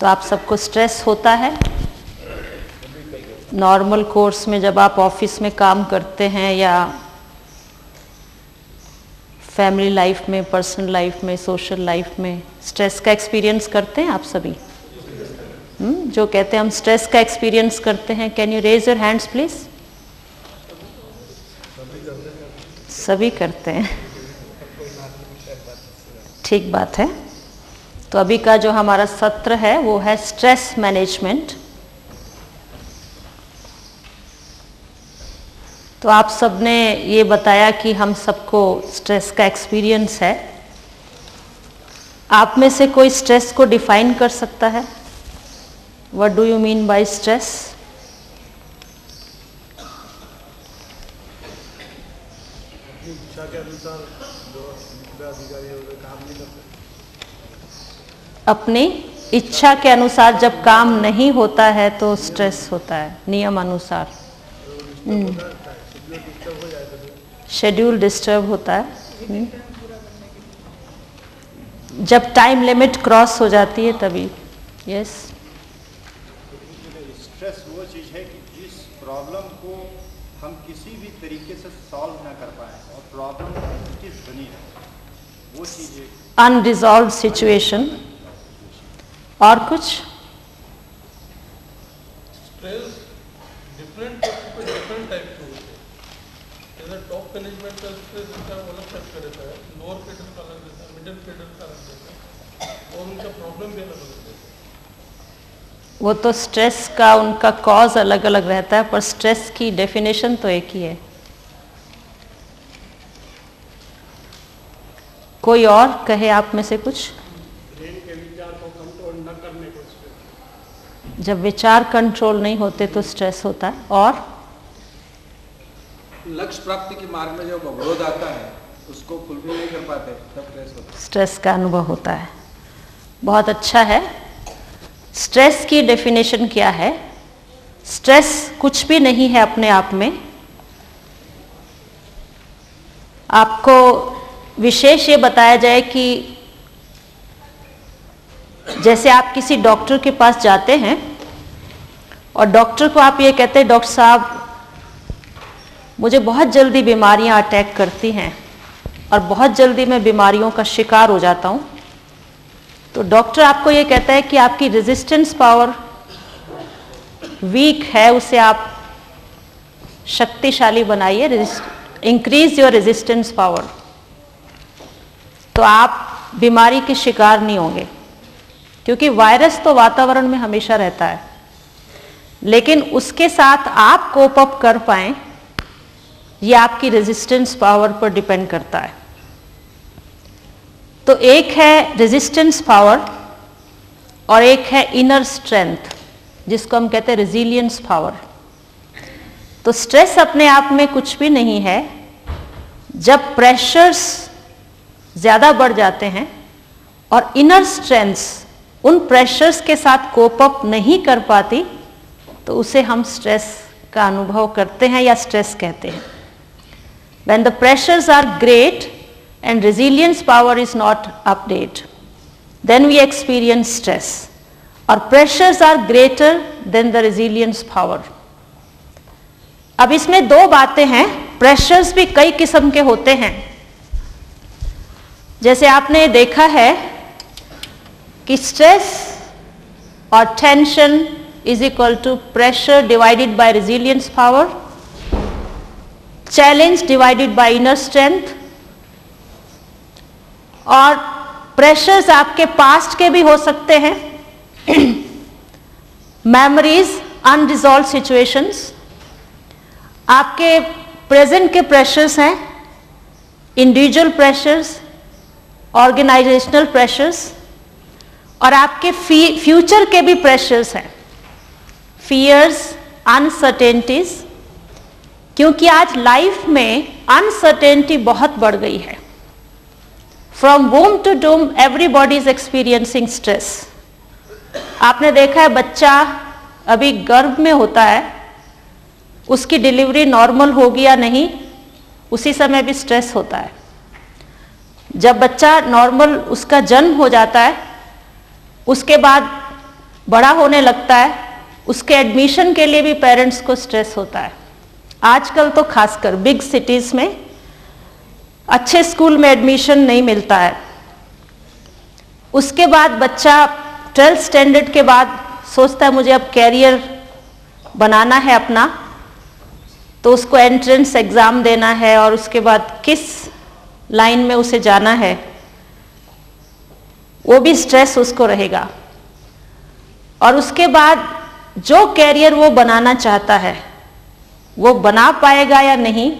तो आप सबको स्ट्रेस होता है। नॉर्मल कोर्स में जब आप ऑफिस में काम करते हैं या फैमिली लाइफ में, पर्सनल लाइफ में, सोशल लाइफ में स्ट्रेस का एक्सपीरियंस करते हैं आप सभी? जो कहते हैं हम स्ट्रेस का एक्सपीरियंस करते हैं, can you raise your hands please? सभी करते हैं, ठीक बात है। तो अभी का जो हमारा सत्र है वो है स्ट्रेस मैनेजमेंट। तो आप सबने ये बताया कि हम सबको स्ट्रेस का एक्सपीरियंस है। आप में से कोई स्ट्रेस को डिफाइन कर सकता है? What do you mean by stress? अपनी इच्छा के अनुसार जब काम नहीं होता है तो स्ट्रेस होता है, नियम अनुसार। शेड्यूल डिस्टर्ब होता है जब टाइम लिमिट क्रॉस हो जाती है तभी। यस, स्ट्रेस वो चीज है कि जिस प्रॉब्लम को हम किसी भी तरीके से सॉल्व ना कर पाए और प्रॉब्लम बनी रहे, वो चीज अनरिजॉल्व सिचुएशन। और कुछ? स्ट्रेस डिफरेंट टाइप के होते हैं। जैसे टॉप मैनेजमेंट का स्ट्रेस अलग टाइप का रहता है, लोअर कैडर का अलग रहता है, मिडिल कैडर का अलग रहता है, और उनका प्रॉब्लम भी अलग अलग रहता है। वो तो स्ट्रेस का उनका कॉज अलग अलग रहता है, पर स्ट्रेस की डेफिनेशन तो एक ही है। कोई और कहे आप में से कुछ? जब विचार कंट्रोल नहीं होते तो स्ट्रेस होता है। और लक्ष्य प्राप्ति के मार्ग में जब अवरोध आता है उसको फुलफिल नहीं कर पाते तब स्ट्रेस होता है। स्ट्रेस का अनुभव होता है। बहुत अच्छा है। स्ट्रेस की डेफिनेशन क्या है? स्ट्रेस कुछ भी नहीं है अपने आप में। आपको विशेष ये बताया जाए कि जैसे आप किसी डॉक्टर के पास जाते हैं और डॉक्टर को आप ये कहते हैं, डॉक्टर साहब मुझे बहुत जल्दी बीमारियां अटैक करती हैं और बहुत जल्दी मैं बीमारियों का शिकार हो जाता हूं। तो डॉक्टर आपको ये कहता है कि आपकी रेजिस्टेंस पावर वीक है, उसे आप शक्तिशाली बनाइए, इंक्रीज योर रेजिस्टेंस पावर, तो आप बीमारी के शिकार नहीं होंगे। क्योंकि वायरस तो वातावरण में हमेशा रहता है, लेकिन उसके साथ आप कोप अप कर पाएं ये आपकी रेजिस्टेंस पावर पर डिपेंड करता है। तो एक है रेजिस्टेंस पावर और एक है इनर स्ट्रेंथ, जिसको हम कहते हैं रेजिलियंस पावर। तो स्ट्रेस अपने आप में कुछ भी नहीं है। जब प्रेशर्स ज्यादा बढ़ जाते हैं और इनर स्ट्रेंथ्स उन प्रेशर्स के साथ कोप अप नहीं कर पाती, तो उसे हम स्ट्रेस का अनुभव करते हैं या स्ट्रेस कहते हैं। When the pressures are great and resilience power is not updated, then we experience stress. Or pressures are greater than the resilience power. अब इसमें दो बातें हैं। प्रेशर्स भी कई किस्म के होते हैं। जैसे आपने देखा है कि स्ट्रेस और tension is equal to pressure divided by resilience power, challenge divided by inner strength. और प्रेशर्स आपके पास्ट के भी हो सकते हैं, मेमोरीज, अनरिजॉल्व सिचुएशंस। आपके प्रेजेंट के प्रेशर्स हैं, इंडिविजुअल प्रेशर्स, ऑर्गेनाइजेशनल प्रेशर्स, और आपके फ्यूचर के भी प्रेशर्स हैं, फियर्स, अनसर्टेनिटीज। क्योंकि आज लाइफ में अनसर्टेनिटी बहुत बढ़ गई है। From womb to tomb everybody is experiencing stress. आपने देखा है बच्चा अभी गर्भ में होता है, उसकी डिलीवरी नॉर्मल होगी या नहीं, उसी समय भी स्ट्रेस होता है। जब बच्चा नॉर्मल उसका जन्म हो जाता है, उसके बाद बड़ा होने लगता है, उसके एडमिशन के लिए भी पेरेंट्स को स्ट्रेस होता है। आजकल तो खासकर बिग सिटीज में अच्छे स्कूल में एडमिशन नहीं मिलता है। उसके बाद बच्चा 12th स्टैंडर्ड के बाद सोचता है मुझे अब कैरियर बनाना है अपना, तो उसको एंट्रेंस एग्जाम देना है और उसके बाद किस लाइन में उसे जाना है, वो भी स्ट्रेस उसको रहेगा। और उसके बाद जो कैरियर वो बनाना चाहता है वो बना पाएगा या नहीं,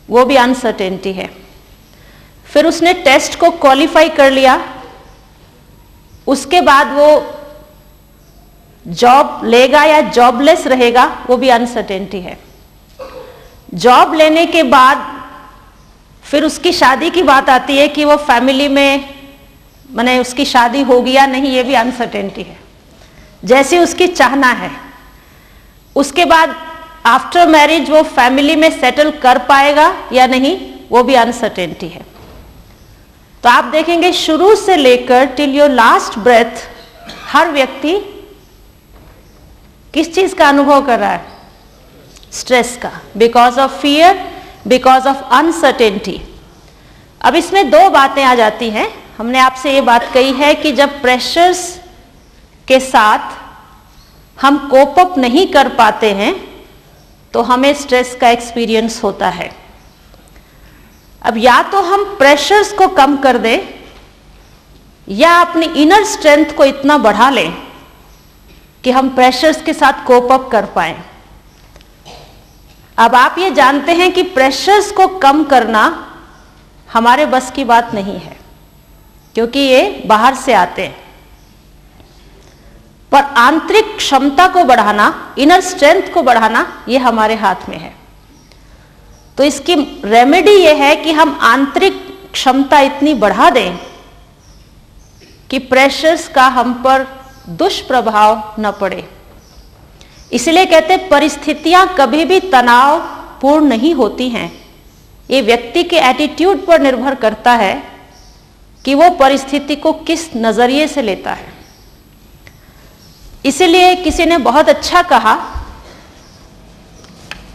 वो भी अनसर्टेनिटी है। फिर उसने टेस्ट को क्वालिफाई कर लिया, उसके बाद वो जॉब लेगा या जॉबलेस रहेगा, वो भी अनसर्टेनिटी है। जॉब लेने के बाद फिर उसकी शादी की बात आती है कि वो फैमिली में माने उसकी शादी होगी या नहीं, ये भी अनसर्टेनिटी है। जैसे उसकी चाहना है, उसके बाद आफ्टर मैरिज वो फैमिली में सेटल कर पाएगा या नहीं, वो भी अनसर्टेनिटी है। तो आप देखेंगे शुरू से लेकर टिल योर लास्ट ब्रेथ हर व्यक्ति किस चीज का अनुभव कर रहा है? स्ट्रेस का, because of fear, because of uncertainty. अब इसमें दो बातें आ जाती हैं। हमने आपसे ये बात कही है कि जब प्रेशर्स के साथ हम कोप अप नहीं कर पाते हैं तो हमें स्ट्रेस का एक्सपीरियंस होता है। अब या तो हम प्रेशर्स को कम कर दें या अपनी इनर स्ट्रेंथ को इतना बढ़ा लें कि हम प्रेशर्स के साथ कोप अप कर पाएं। अब आप ये जानते हैं कि प्रेशर्स को कम करना हमारे बस की बात नहीं है, क्योंकि ये बाहर से आते हैं। पर आंतरिक क्षमता को बढ़ाना, इनर स्ट्रेंथ को बढ़ाना, ये हमारे हाथ में है। तो इसकी रेमेडी ये है कि हम आंतरिक क्षमता इतनी बढ़ा दें कि प्रेशर्स का हम पर दुष्प्रभाव न पड़े। इसलिए कहते परिस्थितियां कभी भी तनाव पूर्ण नहीं होती हैं। ये व्यक्ति के एटीट्यूड पर निर्भर करता है कि वो परिस्थिति को किस नजरिए से लेता है। इसलिए किसी ने बहुत अच्छा कहा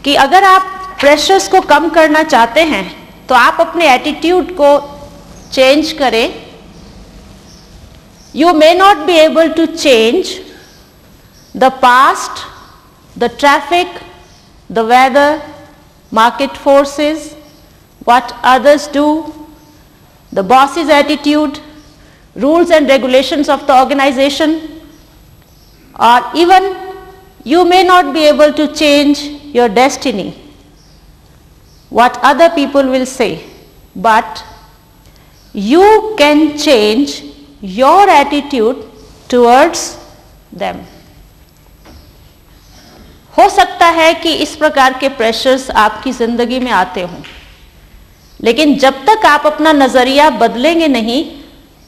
कि अगर आप प्रेशर्स को कम करना चाहते हैं तो आप अपने एटीट्यूड को चेंज करें। You may not be able to change the past, the traffic, the weather, market forces, what others do, the boss's attitude, rules and regulations of the organization, or even you may not be able to change your destiny, what other people will say, but you can change your attitude towards them. हो सकता है कि इस प्रकार के pressures आपकी जिंदगी में आते हों, लेकिन जब तक आप अपना नजरिया बदलेंगे नहीं,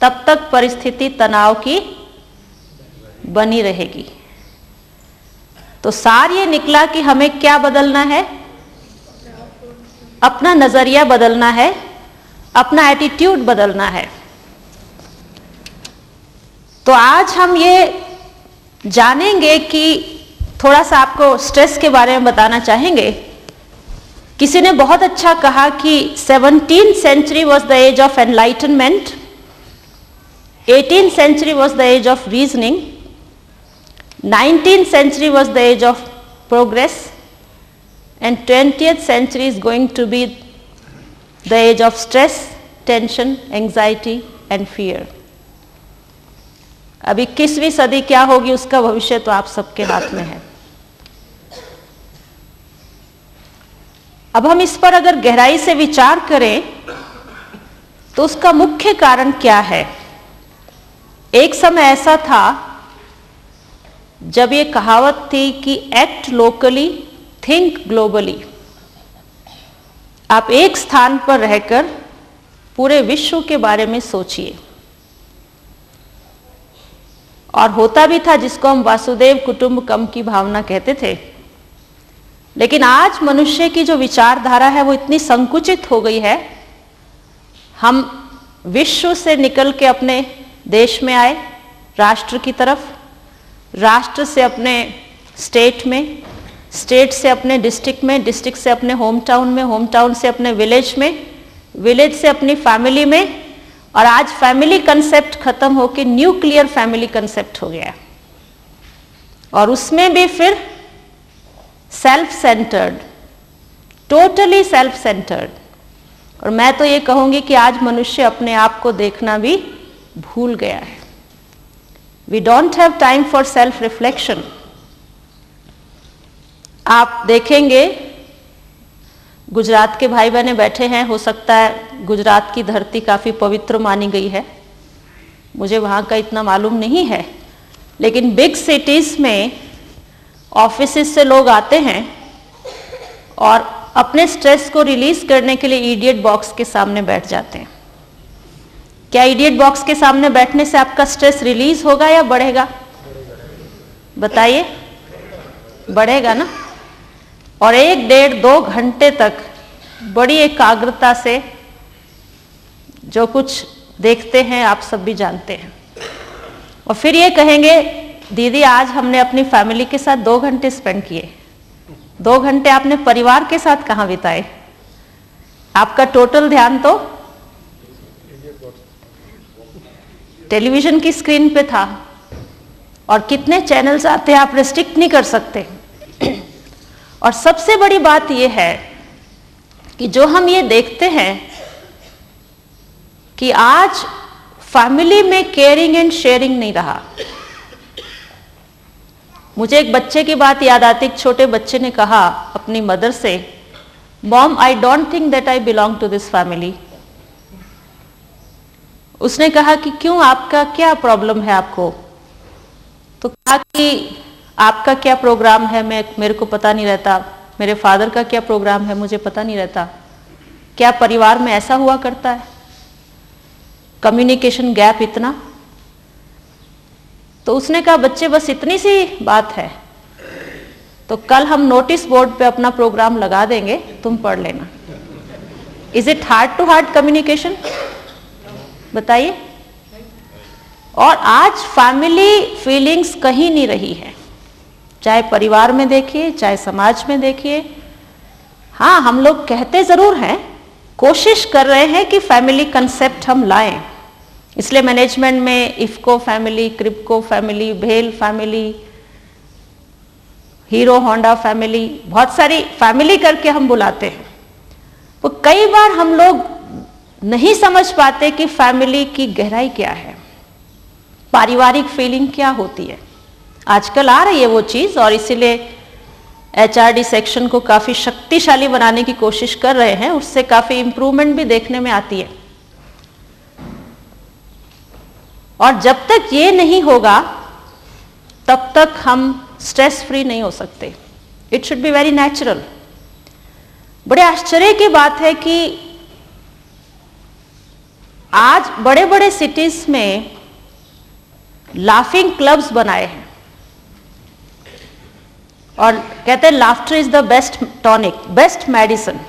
तब तक परिस्थिति तनाव की बनी रहेगी। तो सार ये निकला कि हमें क्या बदलना है? अपना नजरिया बदलना है, अपना एटीट्यूड बदलना है। तो आज हम ये जानेंगे कि थोड़ा सा आपको स्ट्रेस के बारे में बताना चाहेंगे। किसी ने बहुत अच्छा कहा कि 17th century was the age of enlightenment, 18th century was the age of reasoning, 19th century was the age of progress, and 20th century is going to be the age of stress, tension, anxiety and fear. अब 21वीं सदी क्या होगी उसका भविष्य तो आप सबके हाथ में है। अब हम इस पर अगर गहराई से विचार करें तो उसका मुख्य कारण क्या है? एक समय ऐसा था जब ये कहावत थी कि एक्ट लोकली, थिंक ग्लोबली। आप एक स्थान पर रहकर पूरे विश्व के बारे में सोचिए। और होता भी था जिसको हम वासुदेव कुटुंबकम की भावना कहते थे। लेकिन आज मनुष्य की जो विचारधारा है वो इतनी संकुचित हो गई है। हम विश्व से निकल के अपने देश में आए, राष्ट्र की तरफ, राष्ट्र से अपने स्टेट में, स्टेट से अपने डिस्ट्रिक्ट में, डिस्ट्रिक्ट से अपने होम टाउन में, होम टाउन से अपने विलेज में, विलेज से अपनी फैमिली में, और आज फैमिली कंसेप्ट खत्म होकर न्यूक्लियर फैमिली कंसेप्ट हो गया। और उसमें भी फिर self centred, totally self centred. और मैं तो ये कहूंगी कि आज मनुष्य अपने आप को देखना भी भूल गया है। We don't have time for self reflection. आप देखेंगे गुजरात के भाई बहने बैठे हैं, हो सकता है गुजरात की धरती काफी पवित्र मानी गई है, मुझे वहां का इतना मालूम नहीं है, लेकिन बिग सिटीज में ऑफिसेस से लोग आते हैं और अपने स्ट्रेस को रिलीज करने के लिए इडियट बॉक्स के सामने बैठ जाते हैं। क्या इडियट बॉक्स के सामने बैठने से आपका स्ट्रेस रिलीज होगा या बढ़ेगा? बताइए, बढ़ेगा ना। और 1, 1.5, 2 घंटे तक बड़ी एकाग्रता से जो कुछ देखते हैं आप सब भी जानते हैं, और फिर ये कहेंगे दीदी आज हमने अपनी फैमिली के साथ 2 घंटे स्पेंड किए। 2 घंटे आपने परिवार के साथ कहाँ बिताए? आपका टोटल ध्यान तो टेलीविजन की स्क्रीन पे था, और कितने चैनल्स आते हैं आप रेस्ट्रिक्ट नहीं कर सकते। और सबसे बड़ी बात यह है कि जो हम ये देखते हैं कि आज फैमिली में केयरिंग एंड शेयरिंग नहीं रहा। मुझे एक बच्चे की बात याद आती, एक छोटे बच्चे ने कहा अपनी मदर से, mom I don't think that I belong to this family. उसने कहा कि क्यों, आपका क्या प्रॉब्लम है आपको? तो कहा कि आपका क्या प्रोग्राम है मेरे को पता नहीं रहता, मेरे फादर का क्या प्रोग्राम है मुझे पता नहीं रहता, क्या परिवार में ऐसा हुआ करता है, कम्युनिकेशन गैप इतना। तो उसने कहा बच्चे बस इतनी सी बात है, तो कल हम नोटिस बोर्ड पे अपना प्रोग्राम लगा देंगे, तुम पढ़ लेना। Is it heart to heart communication? बताइए। और आज फैमिली फीलिंग्स कहीं नहीं रही है, चाहे परिवार में देखिए चाहे समाज में देखिए। हाँ, हम लोग कहते जरूर हैं, कोशिश कर रहे हैं कि फैमिली कंसेप्ट हम लाएं, इसलिए मैनेजमेंट में इफ्को फैमिली, क्रिप्को फैमिली, भेल फैमिली, हीरो होंडा फैमिली, बहुत सारी फैमिली करके हम बुलाते हैं। वो कई बार हम लोग नहीं समझ पाते कि फैमिली की गहराई क्या है, पारिवारिक फीलिंग क्या होती है। आजकल आ रही है वो चीज, और इसीलिए HRD सेक्शन को काफी शक्तिशाली बनाने की कोशिश कर रहे हैं, उससे काफी इंप्रूवमेंट भी देखने में आती है। और जब तक ये नहीं होगा तब तक हम स्ट्रेस फ्री नहीं हो सकते। It should be very natural. बड़े आश्चर्य की बात है कि आज बड़े बड़े सिटीज में लाफिंग क्लब्स बनाए हैं, और कहते हैं laughter is the best tonic, best medicine.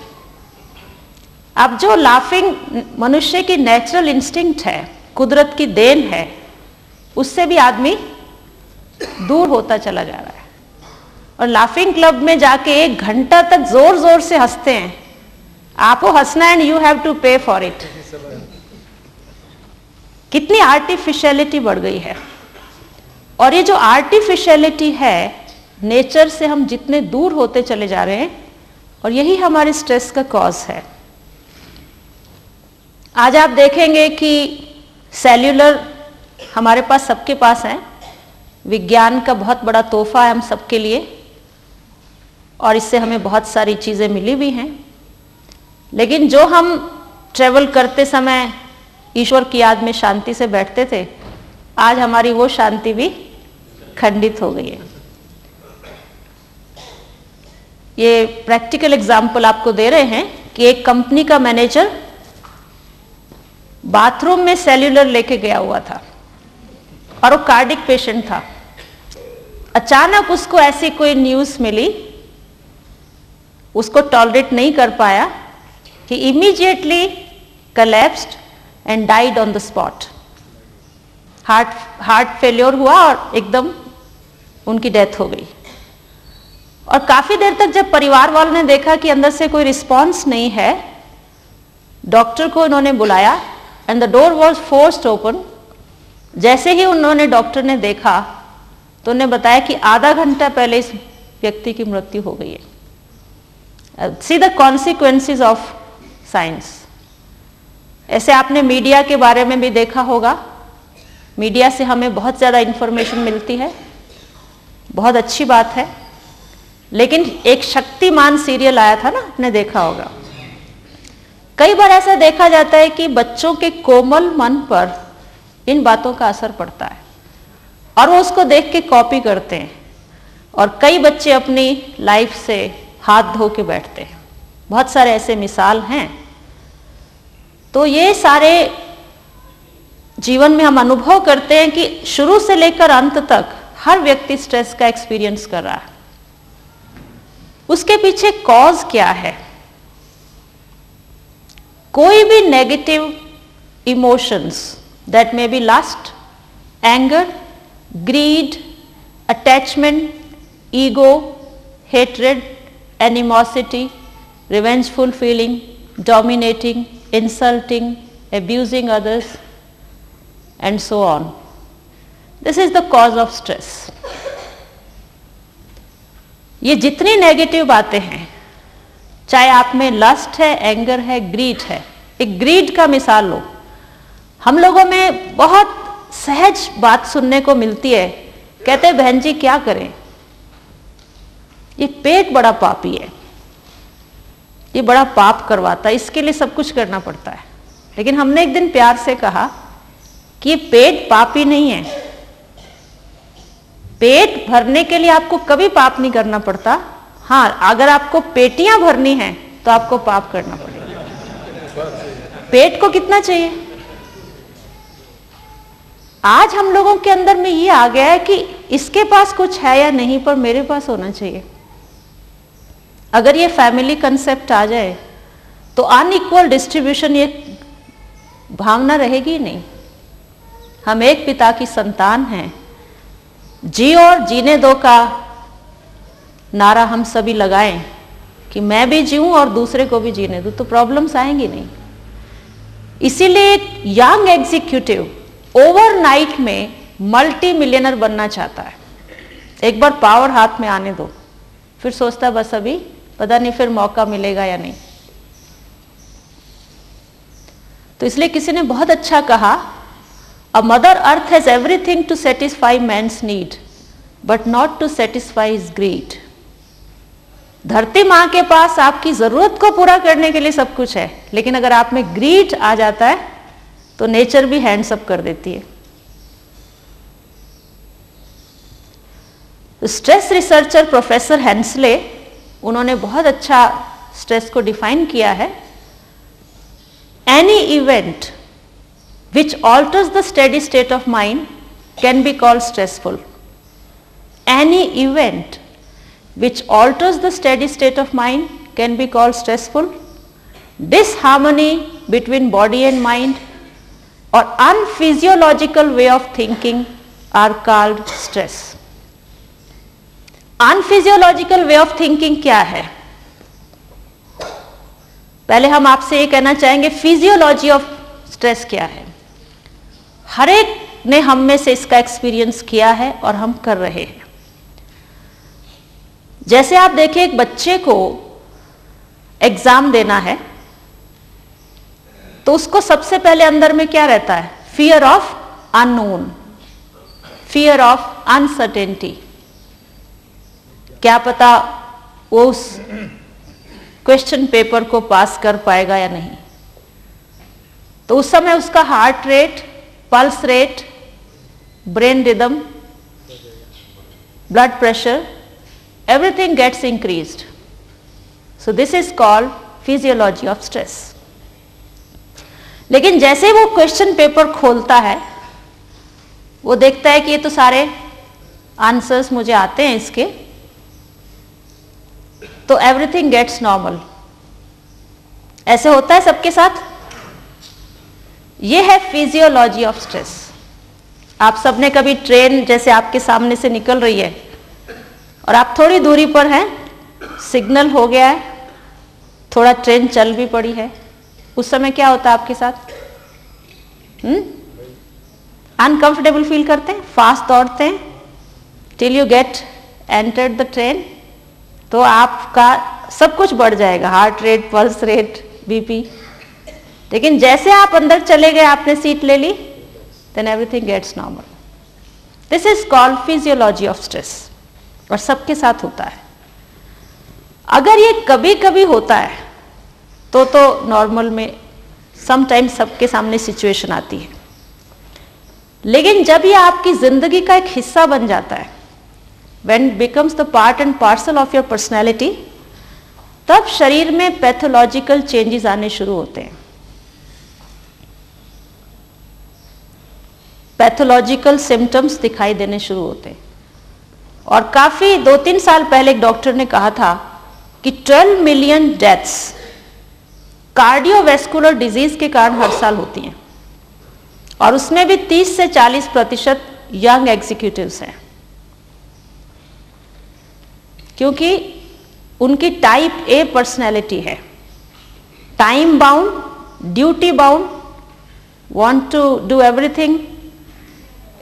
अब जो लाफिंग मनुष्य की नेचुरल इंस्टिंक्ट है, कुदरत की देन है, उससे भी आदमी दूर होता चला जा रहा है। और लाफिंग क्लब में जाके 1 घंटा तक जोर जोर से हंसते हैं, आपको हंसना एंड यू हैव टू पे फॉर इट। कितनी आर्टिफिशियलिटी बढ़ गई है। और ये जो आर्टिफिशियलिटी है, नेचर से हम जितने दूर होते चले जा रहे हैं, और यही हमारे स्ट्रेस का कॉज है। आज आप देखेंगे कि सेल्यूलर हमारे पास, सबके पास है, विज्ञान का बहुत बड़ा तोहफा है हम सबके लिए, और इससे हमें बहुत सारी चीजें मिली भी हैं। लेकिन जो हम ट्रेवल करते समय ईश्वर की याद में शांति से बैठते थे, आज हमारी वो शांति भी खंडित हो गई है। ये प्रैक्टिकल एग्जाम्पल आपको दे रहे हैं कि एक कंपनी का मैनेजर बाथरूम में सेल्यूलर लेके गया हुआ था, और वो कार्डिक पेशेंट था। अचानक उसको ऐसी कोई न्यूज मिली, उसको टॉलरेट नहीं कर पाया, he immediately collapsed and died on the spot. Heart failure हुआ और एकदम उनकी डेथ हो गई। और काफी देर तक जब परिवार वालों ने देखा कि अंदर से कोई रिस्पॉन्स नहीं है, डॉक्टर को उन्होंने बुलाया and the door was forced open. जैसे ही उन्होंने डॉक्टर ने देखा तो उन्हें बताया कि आधा घंटा पहले इस व्यक्ति की मृत्यु हो गई है। See the consequences of science. ऐसे आपने मीडिया के बारे में भी देखा होगा, मीडिया से हमें बहुत ज्यादा इंफॉर्मेशन मिलती है, बहुत अच्छी बात है, लेकिन एक शक्तिमान सीरियल आया था ना, आपने देखा होगा। कई बार ऐसा देखा जाता है कि बच्चों के कोमल मन पर इन बातों का असर पड़ता है और वो उसको देख के कॉपी करते हैं और कई बच्चे अपनी लाइफ से हाथ धो के बैठते हैं। बहुत सारे ऐसे मिसाल हैं। तो ये सारे जीवन में हम अनुभव करते हैं कि शुरू से लेकर अंत तक हर व्यक्ति स्ट्रेस का एक्सपीरियंस कर रहा है। उसके पीछे कॉज क्या है? कोई भी negative emotions, that may be lust, anger, greed, attachment, ego, hatred, animosity, revengeful feeling, dominating, insulting, abusing others, and so on. This is the cause of stress. ये जितनी नेगेटिव बातें हैं, चाहे आप में लस्ट है, एंगर है, ग्रीड है। एक ग्रीड का मिसाल लो। हम लोगों में बहुत सहज बात सुनने को मिलती है, कहते हैं बहन जी क्या करें, ये पेट बड़ा पापी है, ये बड़ा पाप करवाता है, इसके लिए सब कुछ करना पड़ता है। लेकिन हमने एक दिन प्यार से कहा कि ये पेट पापी नहीं है। पेट भरने के लिए आपको कभी पाप नहीं करना पड़ता। हाँ, अगर आपको पेटियां भरनी है तो आपको पाप करना पड़ेगा। पेट को कितना चाहिए? आज हम लोगों के अंदर में ये आ गया है कि इसके पास कुछ है या नहीं, पर मेरे पास होना चाहिए। अगर ये फैमिली कंसेप्ट आ जाए तो अनइक्वल डिस्ट्रीब्यूशन, ये भावना रहेगी नहीं। हम एक पिता की संतान हैं। जी और जीने दो का नारा हम सभी लगाएं कि मैं भी जीऊं और दूसरे को भी जीने दूं, तो प्रॉब्लम्स आएंगी नहीं। इसीलिए एक यंग एग्जीक्यूटिव ओवरनाइट में मल्टी मिलियनर बनना चाहता है। एक बार पावर हाथ में आने दो, फिर सोचता बस अभी पता नहीं फिर मौका मिलेगा या नहीं। तो इसलिए किसी ने बहुत अच्छा कहा, a mother earth has everything to satisfy man's need but not to satisfy his greed. धरती मां के पास आपकी जरूरत को पूरा करने के लिए सब कुछ है, लेकिन अगर आप में ग्रीड आ जाता है तो नेचर भी हैंड्स अप कर देती है। स्ट्रेस रिसर्चर प्रोफेसर हेंसले, उन्होंने बहुत अच्छा स्ट्रेस को डिफाइन किया है। Any event which alters the steady state of mind can be called stressful. Any event which alters the steady state of mind can be called stressful. Disharmony between body and mind or unphysiological way of thinking are called stress. Unphysiological way of thinking क्या है? पहले हम आपसे ये कहना चाहेंगे physiology of stress क्या है। हर एक ने हम में से इसका एक्सपीरियंस किया है और हम कर रहे हैं। जैसे आप देखिए, एक बच्चे को एग्जाम देना है तो उसको सबसे पहले अंदर में क्या रहता है? Fear of unknown, fear of uncertainty. क्या पता वो उस क्वेश्चन पेपर को पास कर पाएगा या नहीं। तो उस समय उसका heart rate, pulse rate, brain rhythm, blood pressure, everything gets increased. So this is called physiology of stress. लेकिन जैसे वो क्वेश्चन पेपर खोलता है, वो देखता है कि ये तो सारे आंसर्स मुझे आते हैं इसके, तो एवरीथिंग गेट्स नॉर्मल। ऐसे होता है सबके साथ। ये है फिजियोलॉजी ऑफ स्ट्रेस। आप सबने कभी ट्रेन जैसे आपके सामने से निकल रही है और आप थोड़ी दूरी पर हैं, सिग्नल हो गया है, थोड़ा ट्रेन चल भी पड़ी है, उस समय क्या होता है आपके साथ? अनकंफर्टेबल फील करते हैं, फास्ट दौड़ते हैं, till you get entered the train, तो आपका सब कुछ बढ़ जाएगा, heart rate, pulse rate, BP. लेकिन जैसे आप अंदर चले गए, आपने सीट ले ली, then everything gets normal. This is called physiology of stress, और सबके साथ होता है। अगर ये कभी कभी होता है तो नॉर्मल में समटाइम्स सबके सामने सिचुएशन आती है, लेकिन जब ये आपकी जिंदगी का एक हिस्सा बन जाता है, when it becomes the part and parcel of your personality, तब शरीर में पैथोलॉजिकल चेंजेस आने शुरू होते हैं। पैथोलॉजिकल सिम्टम्स दिखाई देने शुरू होते हैं। और काफी 2-3 साल पहले एक डॉक्टर ने कहा था कि 12 मिलियन डेथ्स कार्डियोवैस्कुलर डिजीज के कारण हर साल होती हैं, और उसमें भी 30 से 40% यंग एग्जीक्यूटिव्स हैं, क्योंकि उनकी टाइप ए पर्सनैलिटी है, time bound, duty bound, want to do everything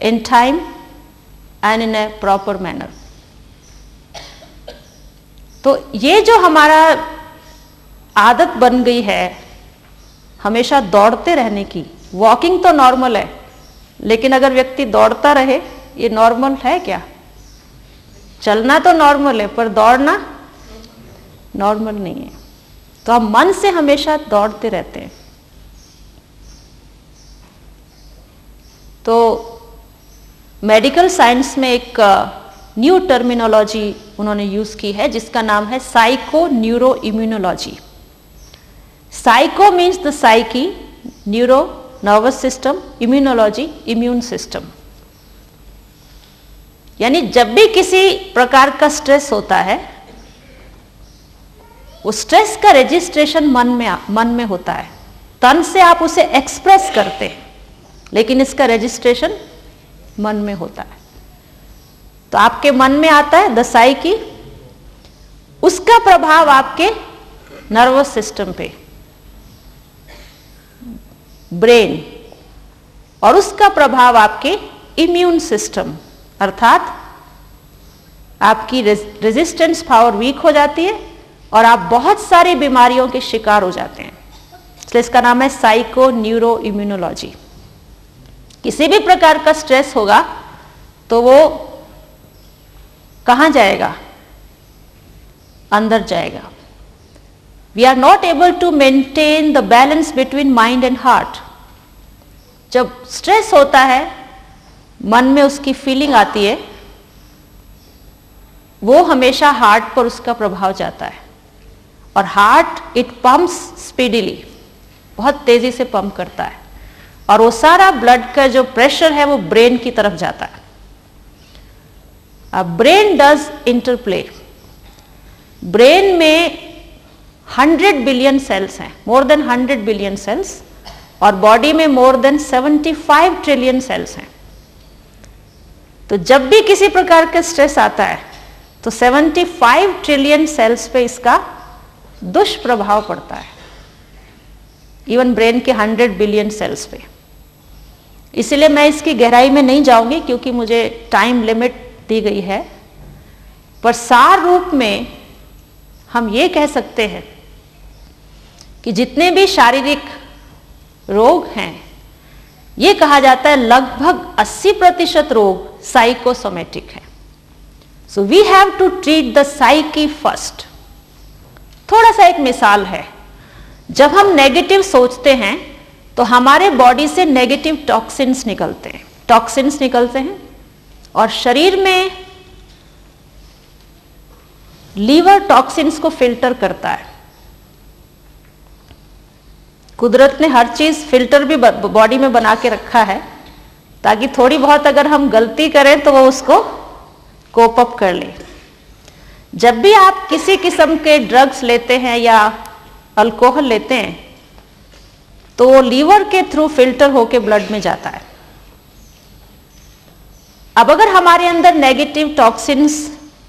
in time and in a proper manner. तो ये जो हमारा आदत बन गई है हमेशा दौड़ते रहने की, वॉकिंग तो नॉर्मल है, लेकिन अगर व्यक्ति दौड़ता रहे, ये नॉर्मल है क्या? चलना तो नॉर्मल है, पर दौड़ना नॉर्मल नहीं है। तो हम मन से हमेशा दौड़ते रहते हैं। तो मेडिकल साइंस में एक न्यू टर्मिनोलॉजी उन्होंने यूज की है, जिसका नाम है psycho neuro immunology. Psycho means the psyche, neuro nervous system, immunology immune system. यानी जब भी किसी प्रकार का स्ट्रेस होता है, वो स्ट्रेस का रजिस्ट्रेशन मन में होता है। तन से आप उसे एक्सप्रेस करते हैं, लेकिन इसका रजिस्ट्रेशन मन में होता है। तो आपके मन में आता है द साइकी, उसका प्रभाव आपके नर्वस सिस्टम पे, ब्रेन, और उसका प्रभाव आपके इम्यून सिस्टम, अर्थात आपकी रेजिस्टेंस पावर वीक हो जाती है और आप बहुत सारी बीमारियों के शिकार हो जाते हैं। इसलिए इसका नाम है साइको न्यूरो इम्यूनोलॉजी। किसी भी प्रकार का स्ट्रेस होगा तो वो कहां जाएगा? अंदर जाएगा। We are not able to maintain the balance between mind and heart. जब स्ट्रेस होता है, मन में उसकी फीलिंग आती है, वो हमेशा हार्ट पर उसका प्रभाव जाता है, और हार्ट इट पंप्स स्पीडीली, बहुत तेजी से पंप करता है, और वो सारा ब्लड का जो प्रेशर है वो ब्रेन की तरफ जाता है। अब ब्रेन डज इंटरप्ले। ब्रेन में 100 बिलियन सेल्स हैं, मोर देन 100 बिलियन सेल्स, और बॉडी में मोर देन 75 ट्रिलियन सेल्स हैं। तो जब भी किसी प्रकार का स्ट्रेस आता है तो 75 ट्रिलियन सेल्स पे इसका दुष्प्रभाव पड़ता है, इवन ब्रेन के 100 बिलियन सेल्स पे। इसलिए मैं इसकी गहराई में नहीं जाऊंगी क्योंकि मुझे टाइम लिमिट दी गई है, पर सार रूप में हम ये कह सकते हैं कि जितने भी शारीरिक रोग हैं, ये कहा जाता है लगभग 80% रोग साइकोसोमेटिक है। So we have to treat the psyche first. थोड़ा सा एक मिसाल है, जब हम नेगेटिव सोचते हैं तो हमारे बॉडी से नेगेटिव टॉक्सिन्स निकलते हैं, और शरीर में लीवर टॉक्सिन्स को फिल्टर करता है। कुदरत ने हर चीज फिल्टर भी बॉडी में बना के रखा है, ताकि थोड़ी बहुत अगर हम गलती करें तो वो उसको कोप अप कर ले। जब भी आप किसी किस्म के ड्रग्स लेते हैं या अल्कोहल लेते हैं, तो वो लीवर के थ्रू फिल्टर होके ब्लड में जाता है। अब अगर हमारे अंदर नेगेटिव टॉक्सिन्स,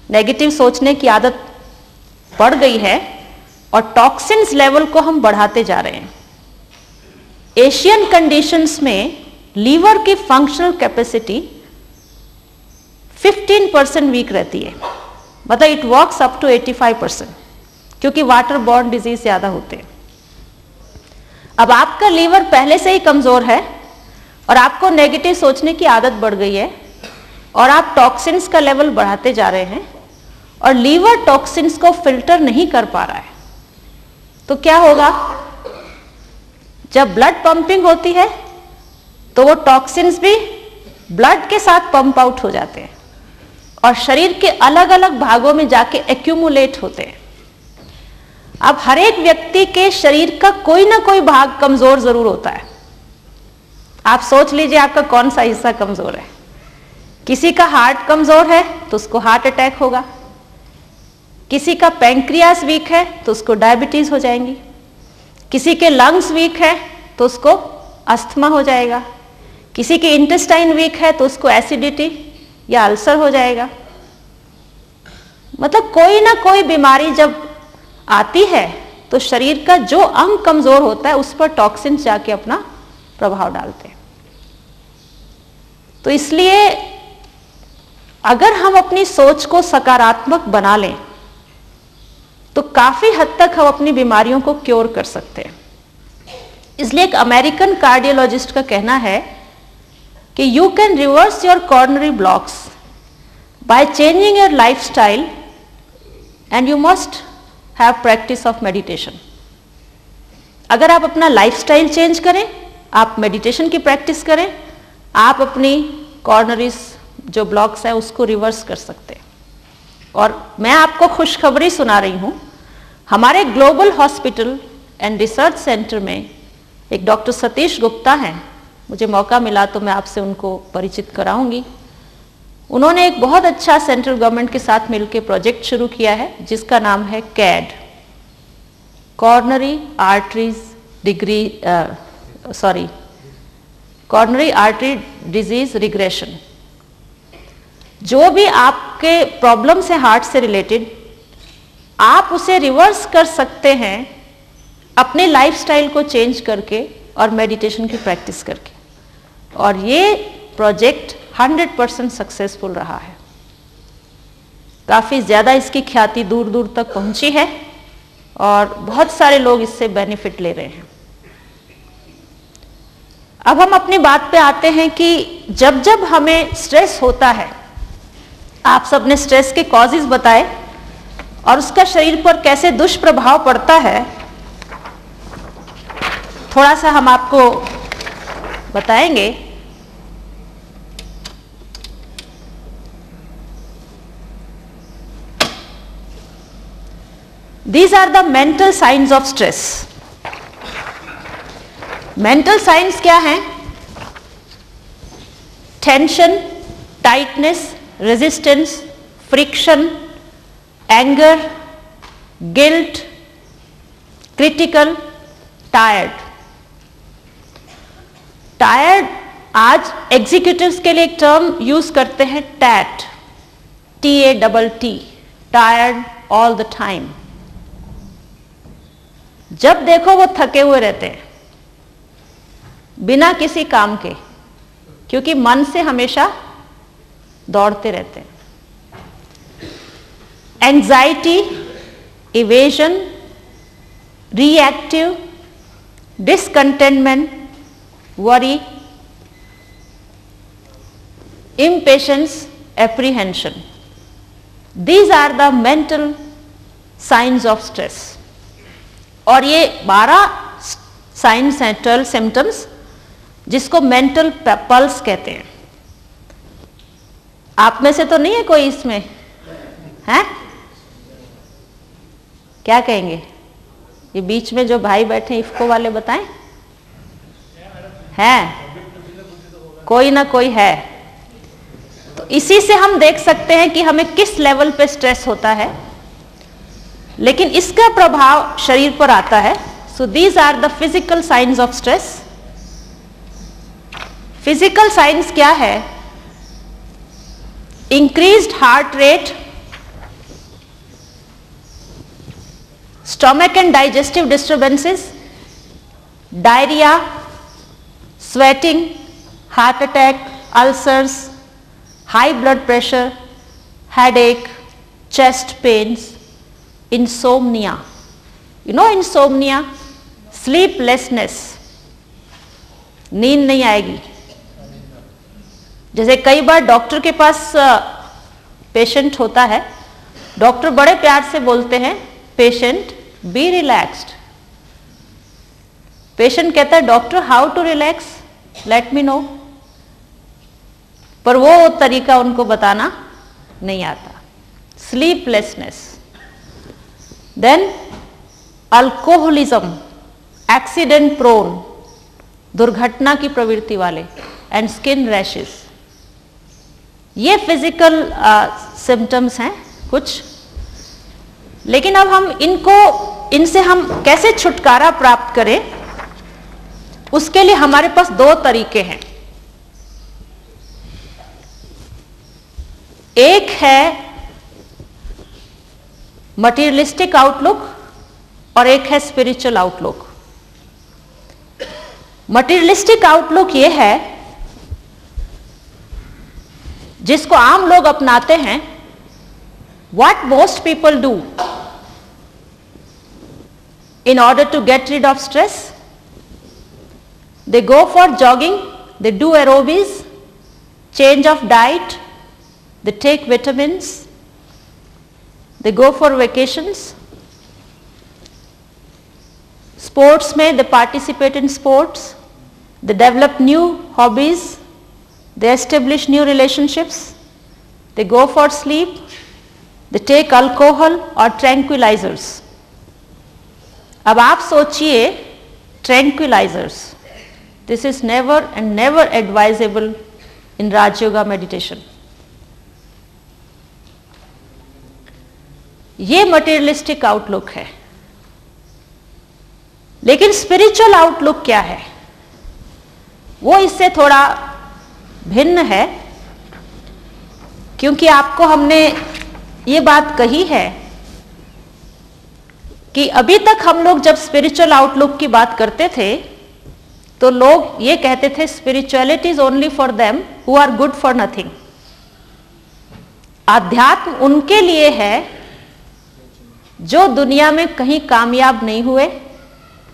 नेगेटिव सोचने की आदत बढ़ गई है और टॉक्सिन्स लेवल को हम बढ़ाते जा रहे हैं, एशियन कंडीशंस में लीवर की फंक्शनल कैपेसिटी 15% वीक रहती है, मतलब इट वर्क्स अप टू 85%, क्योंकि वाटर बॉर्न डिजीज ज्यादा होते हैं। अब आपका लीवर पहले से ही कमजोर है और आपको नेगेटिव सोचने की आदत बढ़ गई है और आप टॉक्सिन्स का लेवल बढ़ाते जा रहे हैं और लीवर टॉक्सिन्स को फिल्टर नहीं कर पा रहा है, तो क्या होगा? जब ब्लड पंपिंग होती है तो वो टॉक्सिन्स भी ब्लड के साथ पंप आउट हो जाते हैं और शरीर के अलग अलग भागों में जाके एक्यूमुलेट होते हैं। अब हर एक व्यक्ति के शरीर का कोई ना कोई भाग कमजोर जरूर होता है। आप सोच लीजिए आपका कौन सा हिस्सा कमजोर है। किसी का हार्ट कमजोर है तो उसको हार्ट अटैक होगा, किसी का पैंक्रियास वीक है तो उसको डायबिटीज हो जाएंगी, किसी के लंग्स वीक है तो उसको अस्थमा हो जाएगा, किसी के इंटेस्टाइन वीक है तो उसको एसिडिटी या अल्सर हो जाएगा। मतलब कोई ना कोई बीमारी जब आती है तो शरीर का जो अंग कमजोर होता है उस पर टॉक्सिन्स जाके अपना प्रभाव डालते हैं। तो इसलिए अगर हम अपनी सोच को सकारात्मक बना लें तो काफी हद तक हम अपनी बीमारियों को क्योर कर सकते हैं। इसलिए एक अमेरिकन कार्डियोलॉजिस्ट का कहना है कि you can reverse your coronary blocks by changing your lifestyle and you must have practice of meditation. अगर आप अपना लाइफस्टाइल चेंज करें, आप मेडिटेशन की प्रैक्टिस करें, आप अपनी कॉर्नरीज जो ब्लॉक्स है उसको रिवर्स कर सकते हैं। और मैं आपको खुशखबरी सुना रही हूं, हमारे global hospital and research centre में एक डॉक्टर सतीश गुप्ता हैं, मुझे मौका मिला तो मैं आपसे उनको परिचित कराऊंगी। उन्होंने एक बहुत अच्छा सेंट्रल गवर्नमेंट के साथ मिलकर प्रोजेक्ट शुरू किया है जिसका नाम है CAD, coronary artery disease regression. जो भी आपके प्रॉब्लम है हार्ट से रिलेटेड, आप उसे रिवर्स कर सकते हैं अपने लाइफस्टाइल को चेंज करके और मेडिटेशन की प्रैक्टिस करके। और ये प्रोजेक्ट 100% सक्सेसफुल रहा है। काफी ज्यादा इसकी ख्याति दूर दूर तक पहुंची है और बहुत सारे लोग इससे बेनिफिट ले रहे हैं। अब हम अपनी बात पे आते हैं कि जब जब हमें स्ट्रेस होता है, आप सबने स्ट्रेस के कॉजेज बताए और उसका शरीर पर कैसे दुष्प्रभाव पड़ता है, थोड़ा सा हम आपको बताएंगे। These are the mental signs of stress. Mental signs क्या हैं? Tension, tightness, resistance, friction, anger, guilt, critical, tired. Tired आज एग्जीक्यूटिव्स के लिए एक टर्म यूज करते हैं, TATT, TATT, tired all the time. जब देखो वो थके हुए रहते हैं बिना किसी काम के, क्योंकि मन से हमेशा दौड़ते रहते हैं। Anxiety, evasion, reactive, discontentment, worry, impatience, apprehension. These are the mental signs of stress. और ये 12 साइंस हैं, 12 सिम्टम्स, जिसको मेंटल पल्स कहते हैं। आप में से तो नहीं है कोई इसमें, हैं? क्या कहेंगे? ये बीच में जो भाई बैठे हैं इफ्को वाले बताएं, हैं? कोई ना कोई है। तो इसी से हम देख सकते हैं कि हमें किस लेवल पे स्ट्रेस होता है, लेकिन इसका प्रभाव शरीर पर आता है। So these are the physical signs of stress. Physical signs क्या है? increased heart rate, stomach and digestive disturbances, diarrhea, sweating, heart attack, ulcers, high blood pressure, headache, chest pains, insomnia. You know insomnia? Sleeplessness. नींद नहीं आएगी. जैसे कई बार doctor के पास patient होता है, डॉक्टर बड़े प्यार से बोलते हैं, पेशेंट बी रिलैक्स्ड. पेशेंट कहता है doctor how to relax, let me know. पर वो तरीका उनको बताना नहीं आता. Sleeplessness. Then alcoholism, accident prone, दुर्घटना की प्रवृत्ति वाले, एंड स्किन रैशेस. ये फिजिकल सिम्टम्स हैं कुछ. लेकिन अब हम इनसे हम कैसे छुटकारा प्राप्त करें, उसके लिए हमारे पास दो तरीके हैं. एक है मटीरियलिस्टिक आउटलुक और एक है स्पिरिचुअल आउटलुक. मटीरियलिस्टिक आउटलुक ये है जिसको आम लोग अपनाते हैं. What most people do in order to get rid of stress, they go for jogging, they do aerobics, change of diet, they take vitamins, they go for vacations, sports में they participate in sports, they develop new hobbies, they establish new relationships, they go for sleep, they take alcohol or tranquilizers. अब आप सोचिए tranquilizers, this is never and never advisable in Raj Yoga meditation. ये materialistic outlook है. लेकिन spiritual outlook क्या है, वो इससे थोड़ा भिन्न है. क्योंकि आपको हमने ये बात कही है कि अभी तक हम लोग जब स्पिरिचुअल आउटलुक की बात करते थे तो लोग ये कहते थे spirituality is only for them who are good for nothing. आध्यात्म उनके लिए है जो दुनिया में कहीं कामयाब नहीं हुए,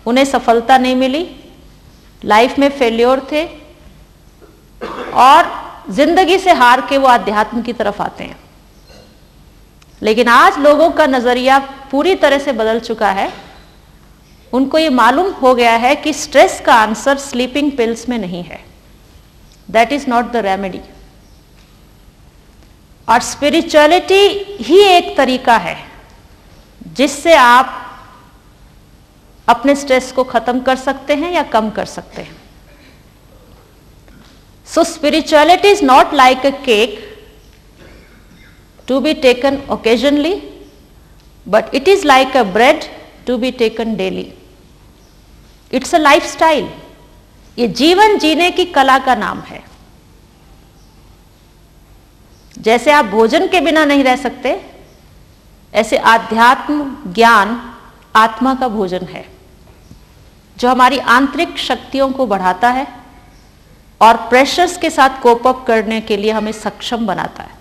उन्हें सफलता नहीं मिली, लाइफ में फेल्योर थे और जिंदगी से हार के वो आध्यात्म की तरफ आते हैं. लेकिन आज लोगों का नजरिया पूरी तरह से बदल चुका है. उनको ये मालूम हो गया है कि स्ट्रेस का आंसर स्लीपिंग पिल्स में नहीं है. That is not the remedy. और स्पिरिचुअलिटी ही एक तरीका है जिससे आप अपने स्ट्रेस को खत्म कर सकते हैं या कम कर सकते हैं. So spirituality is not like a cake to be taken occasionally, but it is like a bread to be taken daily. It's a lifestyle. ये जीवन जीने की कला का नाम है. जैसे आप भोजन के बिना नहीं रह सकते, ऐसे आध्यात्म ज्ञान आत्मा का भोजन है जो हमारी आंतरिक शक्तियों को बढ़ाता है और प्रेशर्स के साथ कोप अप करने के लिए हमें सक्षम बनाता है.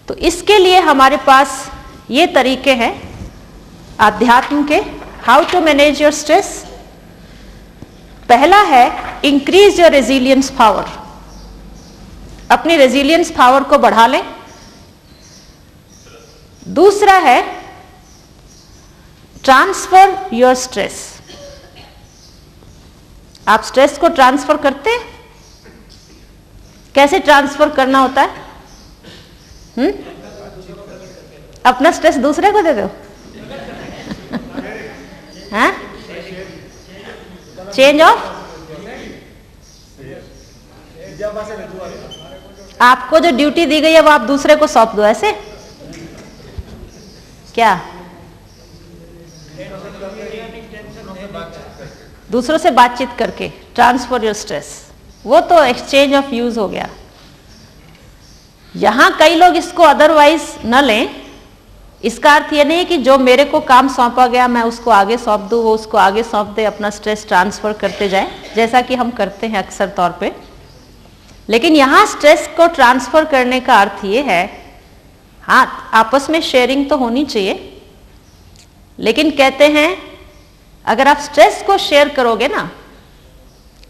तो इसके लिए हमारे पास ये तरीके हैं आध्यात्म के. How to manage your stress. पहला है इंक्रीज योर रेजिलियंस पावर. अपनी रेजिलियंस पावर को बढ़ा लें. दूसरा है ट्रांसफर योर स्ट्रेस. आप स्ट्रेस को ट्रांसफर करते हैं. कैसे ट्रांसफर करना होता है? अपना स्ट्रेस दूसरे को दे दो. हाँ, चेंज ऑफ. आपको जो ड्यूटी दी गई है वो आप दूसरे को सौंप दो. ऐसे क्या? दूसरों से बातचीत करके ट्रांसफर योर स्ट्रेस. वो तो एक्सचेंज ऑफ यूज हो गया. यहां कई लोग इसको अदरवाइज न लें। इसका अर्थ यह नहीं कि जो मेरे को काम सौंपा गया मैं उसको आगे सौंप दूं, वो उसको आगे सौंप दे, अपना स्ट्रेस ट्रांसफर करते जाए, जैसा कि हम करते हैं अक्सर तौर पे। लेकिन यहां स्ट्रेस को ट्रांसफर करने का अर्थ ये है, हाँ आपस में शेयरिंग तो होनी चाहिए, लेकिन कहते हैं अगर आप स्ट्रेस को शेयर करोगे ना,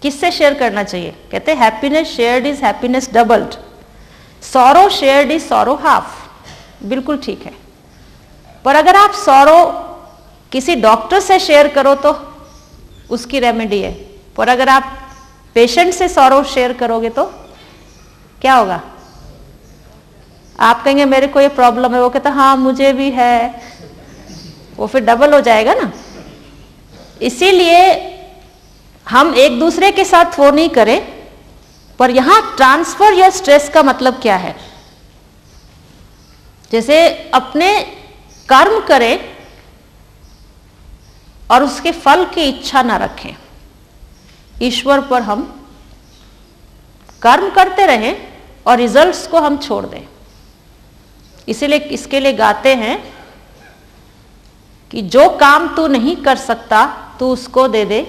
किससे शेयर करना चाहिए? कहते हैं happiness shared is happiness doubled, sorrow shared is sorrow half. बिल्कुल ठीक है। पर अगर आप सॉरो किसी डॉक्टर से शेयर करो तो उसकी रेमेडी है, पर अगर आप पेशेंट से सॉरो शेयर करोगे तो क्या होगा? आप कहेंगे मेरे को ये प्रॉब्लम है, वो कहता हाँ मुझे भी है, वो फिर डबल हो जाएगा ना। इसीलिए हम एक दूसरे के साथ वो नहीं करें। पर यहां ट्रांसफर या स्ट्रेस का मतलब क्या है? जैसे अपने कर्म करें और उसके फल की इच्छा ना रखें। ईश्वर पर हम कर्म करते रहें और रिजल्ट्स को हम छोड़ दें। इसीलिए इसके लिए गाते हैं कि जो काम तू नहीं कर सकता तू उसको दे दे,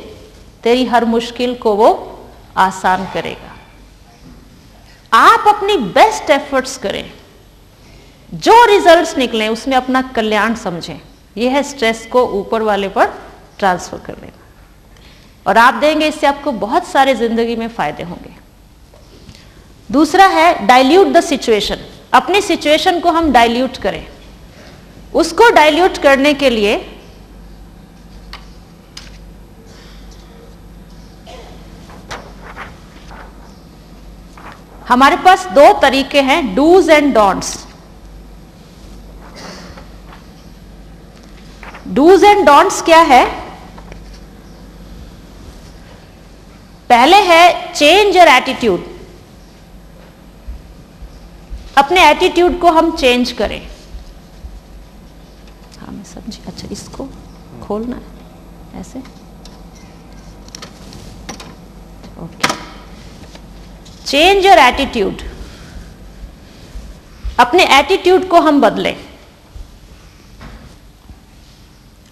तेरी हर मुश्किल को वो आसान करेगा। आप अपनी बेस्ट एफर्ट्स करें, जो रिजल्ट्स निकले उसमें अपना कल्याण समझें। यह है स्ट्रेस को ऊपर वाले पर ट्रांसफर कर देना, और आप देंगे, इससे आपको बहुत सारे जिंदगी में फायदे होंगे। दूसरा है डाइल्यूट द सिचुएशन। अपनी सिचुएशन को हम डाइल्यूट करें। उसको डाइल्यूट करने के लिए हमारे पास दो तरीके हैं, dos and don'ts. Dos and don'ts क्या है? पहले है चेंज योर एटीट्यूड। अपने एटीट्यूड को हम चेंज करें। हाँ मैं समझी। अच्छा इसको खोलना है ऐसे, ओके। Change your attitude. अपने एटीट्यूड को हम बदलें।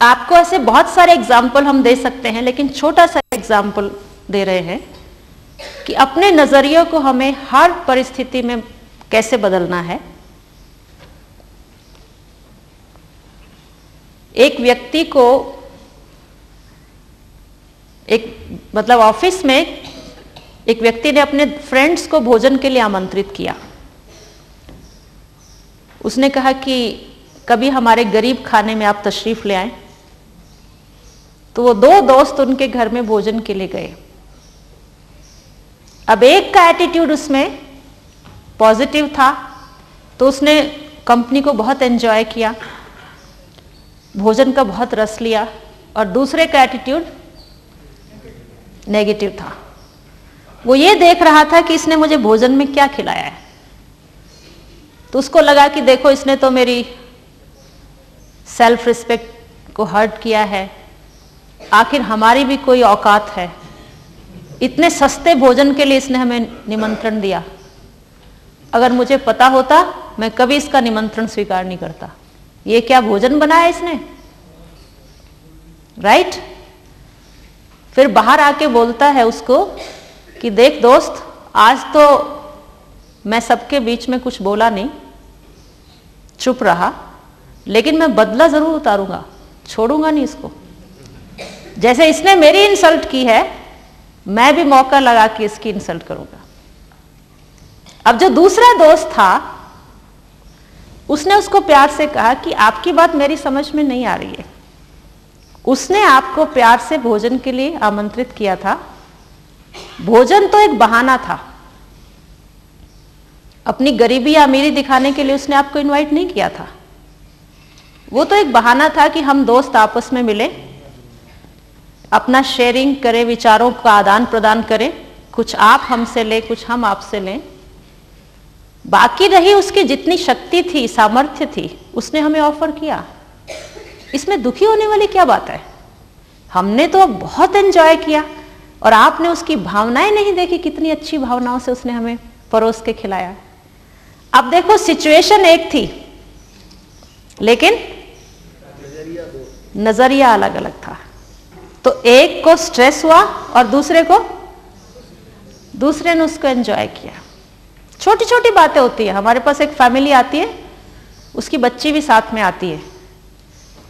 आपको ऐसे बहुत सारे एग्जाम्पल हम दे सकते हैं, लेकिन छोटा सा एग्जाम्पल दे रहे हैं कि अपने नजरिए को हमें हर परिस्थिति में कैसे बदलना है। एक व्यक्ति को मतलब ऑफिस में एक व्यक्ति ने अपने फ्रेंड्स को भोजन के लिए आमंत्रित किया। उसने कहा कि कभी हमारे गरीब खाने में आप तशरीफ ले आए। तो वो दो दोस्त उनके घर में भोजन के लिए गए। अब एक का एटीट्यूड उसमें पॉजिटिव था, तो उसने कंपनी को बहुत एंजॉय किया, भोजन का बहुत रस लिया, और दूसरे का एटीट्यूड नेगेटिव था। वो ये देख रहा था कि इसने मुझे भोजन में क्या खिलाया है। तो उसको लगा कि देखो इसने तो मेरी सेल्फ रिस्पेक्ट को हर्ट किया है, आखिर हमारी भी कोई औकात है, इतने सस्ते भोजन के लिए इसने हमें निमंत्रण दिया, अगर मुझे पता होता मैं कभी इसका निमंत्रण स्वीकार नहीं करता। ये क्या भोजन बनाया इसने, राइट? फिर बाहर आके बोलता है उसको कि देख दोस्त, आज तो मैं सबके बीच में कुछ बोला नहीं, चुप रहा, लेकिन मैं बदला जरूर उतारूंगा, छोड़ूंगा नहीं इसको। जैसे इसने मेरी इंसल्ट की है, मैं भी मौका लगा के इसकी इंसल्ट करूंगा। अब जो दूसरा दोस्त था उसने उसको प्यार से कहा कि आपकी बात मेरी समझ में नहीं आ रही है। उसने आपको प्यार से भोजन के लिए आमंत्रित किया था। भोजन तो एक बहाना था, अपनी गरीबी या अमीरी दिखाने के लिए उसने आपको इनवाइट नहीं किया था। वो तो एक बहाना था कि हम दोस्त आपस में मिले, अपना शेयरिंग करें, विचारों का आदान प्रदान करें, कुछ आप हमसे लें, कुछ हम आपसे लें। बाकी रही उसकी जितनी शक्ति थी, सामर्थ्य थी, उसने हमें ऑफर किया। इसमें दुखी होने वाली क्या बात है? हमने तो बहुत एंजॉय किया और आपने उसकी भावनाएं नहीं देखी, कितनी अच्छी भावनाओं से उसने हमें परोस के खिलाया। अब देखो सिचुएशन एक थी, लेकिन नजरिया अलग अलग था। तो एक को स्ट्रेस हुआ और दूसरे ने उसको एंजॉय किया। छोटी छोटी बातें होती है। हमारे पास एक फैमिली आती है, उसकी बच्ची भी साथ में आती है,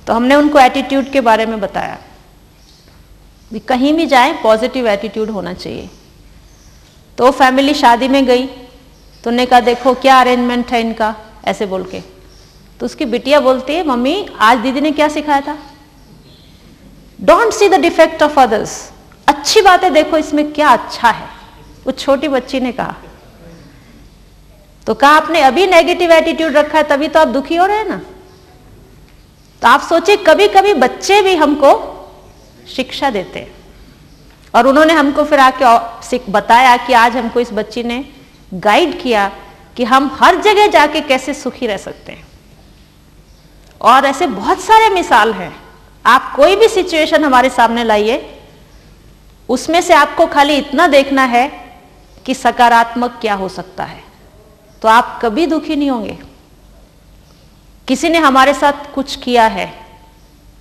तो हमने उनको एटीट्यूड के बारे में बताया, कहीं भी जाए पॉजिटिव एटीट्यूड होना चाहिए। तो फैमिली शादी में गई, तो उन्होंने कहा देखो क्या अरेंजमेंट है इनका, ऐसे बोल के। तो उसकी बिटिया बोलती है मम्मी आज दीदी ने क्या सिखाया था, don't see the defect of others, अच्छी बातें देखो इसमें क्या अच्छा है। वो छोटी बच्ची ने कहा। तो कहा आपने अभी नेगेटिव एटीट्यूड रखा है तभी तो आप दुखी हो रहे हैं ना। तो आप सोचिए कभी कभी बच्चे भी हमको शिक्षा देते हैं, और उन्होंने हमको फिर आके बताया कि आज हमको इस बच्ची ने गाइड किया कि हम हर जगह जाके कैसे सुखी रह सकते हैं। और ऐसे बहुत सारे मिसाल हैं। आप कोई भी सिचुएशन हमारे सामने लाइए, उसमें से आपको खाली इतना देखना है कि सकारात्मक क्या हो सकता है, तो आप कभी दुखी नहीं होंगे। किसी ने हमारे साथ कुछ किया है,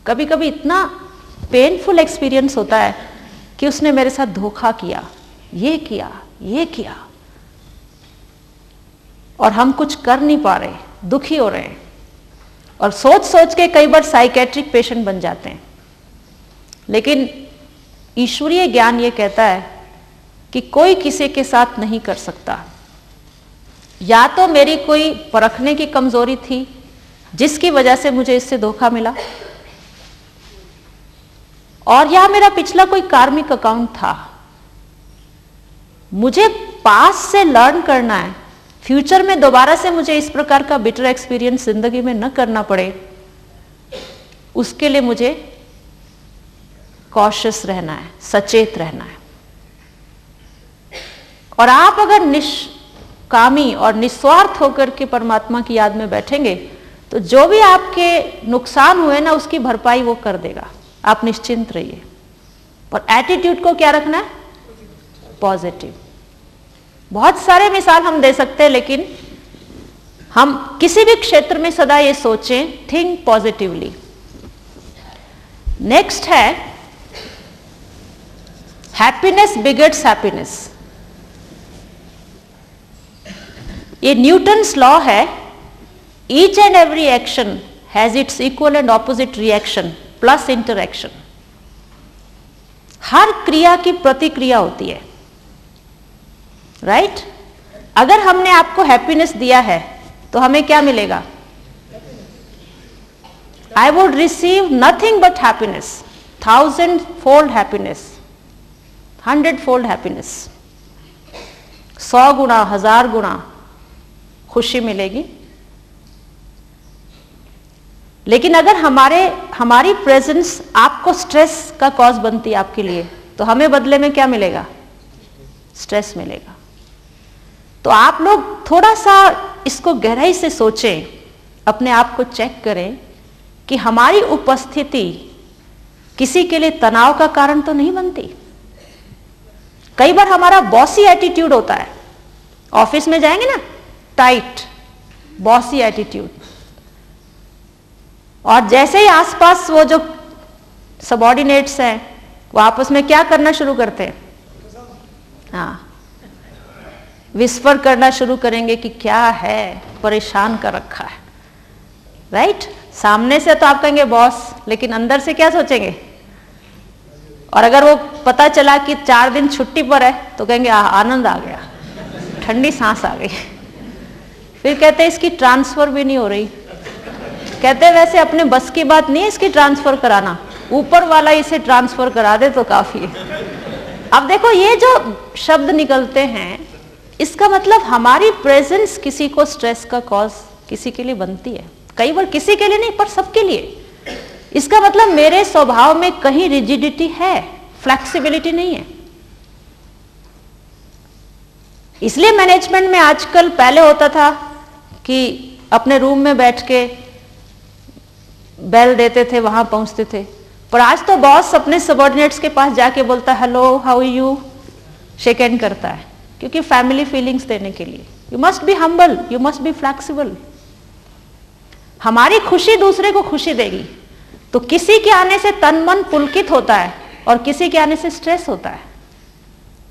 कभी कभी इतना पेनफुल एक्सपीरियंस होता है कि उसने मेरे साथ धोखा किया, ये किया, और हम कुछ कर नहीं पा रहे, दुखी हो रहे हैं, और सोच सोच के कई बार साइकेट्रिक पेशेंट बन जाते हैं। लेकिन ईश्वरीय ज्ञान ये कहता है कि कोई किसी के साथ नहीं कर सकता। या तो मेरी कोई परखने की कमजोरी थी जिसकी वजह से मुझे इससे धोखा मिला, और या मेरा पिछला कोई कार्मिक अकाउंट था। मुझे पास से लर्न करना है, फ्यूचर में दोबारा से मुझे इस प्रकार का बिटर एक्सपीरियंस जिंदगी में न करना पड़े, उसके लिए मुझे कॉशियस रहना है, सचेत रहना है। और आप अगर निष्कामी और निस्वार्थ होकर के परमात्मा की याद में बैठेंगे तो जो भी आपके नुकसान हुए ना उसकी भरपाई वो कर देगा, आप निश्चिंत रहिए। और एटीट्यूड को क्या रखना है, पॉजिटिव। बहुत सारे मिसाल हम दे सकते हैं, लेकिन हम किसी भी क्षेत्र में सदा ये सोचें, थिंक पॉजिटिवली। नेक्स्ट है हैप्पीनेस बिगेट्स हैप्पीनेस। ये न्यूटन्स लॉ है, each and every action has its equal and opposite reaction plus interaction. हर क्रिया की प्रतिक्रिया होती है, राइट? अगर हमने आपको हैप्पीनेस दिया है तो हमें क्या मिलेगा? I would receive nothing but happiness, 1000-fold happiness, 100-fold happiness, 100 गुना 1000 गुना खुशी मिलेगी। लेकिन अगर हमारी प्रेजेंस आपको स्ट्रेस का कॉज बनती है आपके लिए, तो हमें बदले में क्या मिलेगा? स्ट्रेस मिलेगा। तो आप लोग थोड़ा सा इसको गहराई से सोचें, अपने आप को चेक करें कि हमारी उपस्थिति किसी के लिए तनाव का कारण तो नहीं बनती। कई बार हमारा बॉसी एटीट्यूड होता है, ऑफिस में जाएंगे ना, टाइट बॉसी एटीट्यूड, और जैसे ही आसपास वो जो सबऑर्डिनेट्स हैं वो आपस में क्या करना शुरू करते हैं? हाँ, विस्पर करना शुरू करेंगे कि क्या है, परेशान कर रखा है, राइट? सामने से तो आप कहेंगे बॉस, लेकिन अंदर से क्या सोचेंगे? और अगर वो पता चला कि 4 दिन छुट्टी पर है तो कहेंगे आनंद आ गया, ठंडी सांस आ गई। फिर कहते हैं इसकी ट्रांसफर भी नहीं हो रही। कहते हैं वैसे अपने बस की बात नहीं है इसकी ट्रांसफर कराना, ऊपर वाला इसे ट्रांसफर करा दे तो काफी है। अब देखो ये जो शब्द निकलते हैं, इसका मतलब हमारी प्रेजेंस किसी को स्ट्रेस का कॉज किसी के लिए बनती है। कई बार किसी के लिए नहीं, पर सबके लिए। इसका मतलब मेरे स्वभाव में कहीं रिजिडिटी है, फ्लेक्सिबिलिटी नहीं है। इसलिए मैनेजमेंट में आजकल, पहले होता था कि अपने रूम में बैठ के बेल देते थे, वहां पहुंचते थे, पर आज तो बॉस अपने सबऑर्डिनेट्स के पास जाके बोलता है hello how are you, shake hand करता है, क्योंकि फैमिली फीलिंग्स देने के लिए। You must be humble, you must be flexible. हमारी खुशी दूसरे को खुशी देगी। तो किसी के आने से तन मन पुलकित होता है और किसी के आने से स्ट्रेस होता है।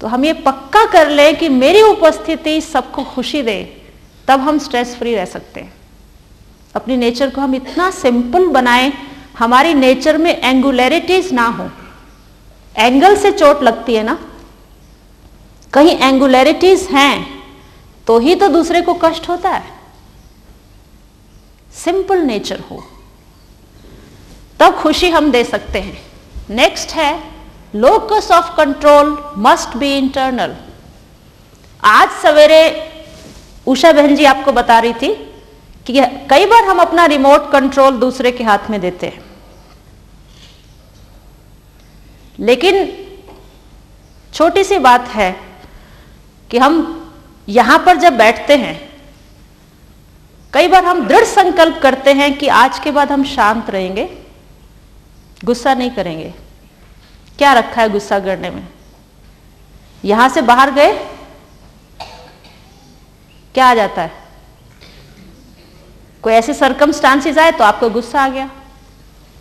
तो हम ये पक्का कर ले कि मेरी उपस्थिति सबको खुशी दे, तब हम स्ट्रेस फ्री रह सकते हैं। अपनी नेचर को हम इतना सिंपल बनाएं, हमारी नेचर में एंगुलरिटीज ना हो। एंगल से चोट लगती है ना, कहीं एंगुलरिटीज हैं तो ही तो दूसरे को कष्ट होता है। सिंपल नेचर हो तब खुशी हम दे सकते हैं। नेक्स्ट है locus of control must be internal. आज सवेरे उषा बहन जी आपको बता रही थी कि कई बार हम अपना रिमोट कंट्रोल दूसरे के हाथ में देते हैं, लेकिन छोटी सी बात है कि हम यहां पर जब बैठते हैं, कई बार हम दृढ़ संकल्प करते हैं कि आज के बाद हम शांत रहेंगे, गुस्सा नहीं करेंगे। क्या रखा है गुस्सा करने में? यहां से बाहर गए क्या आ जाता है? कोई ऐसे सर्कमस्टांसेस आए तो आपको गुस्सा आ गया।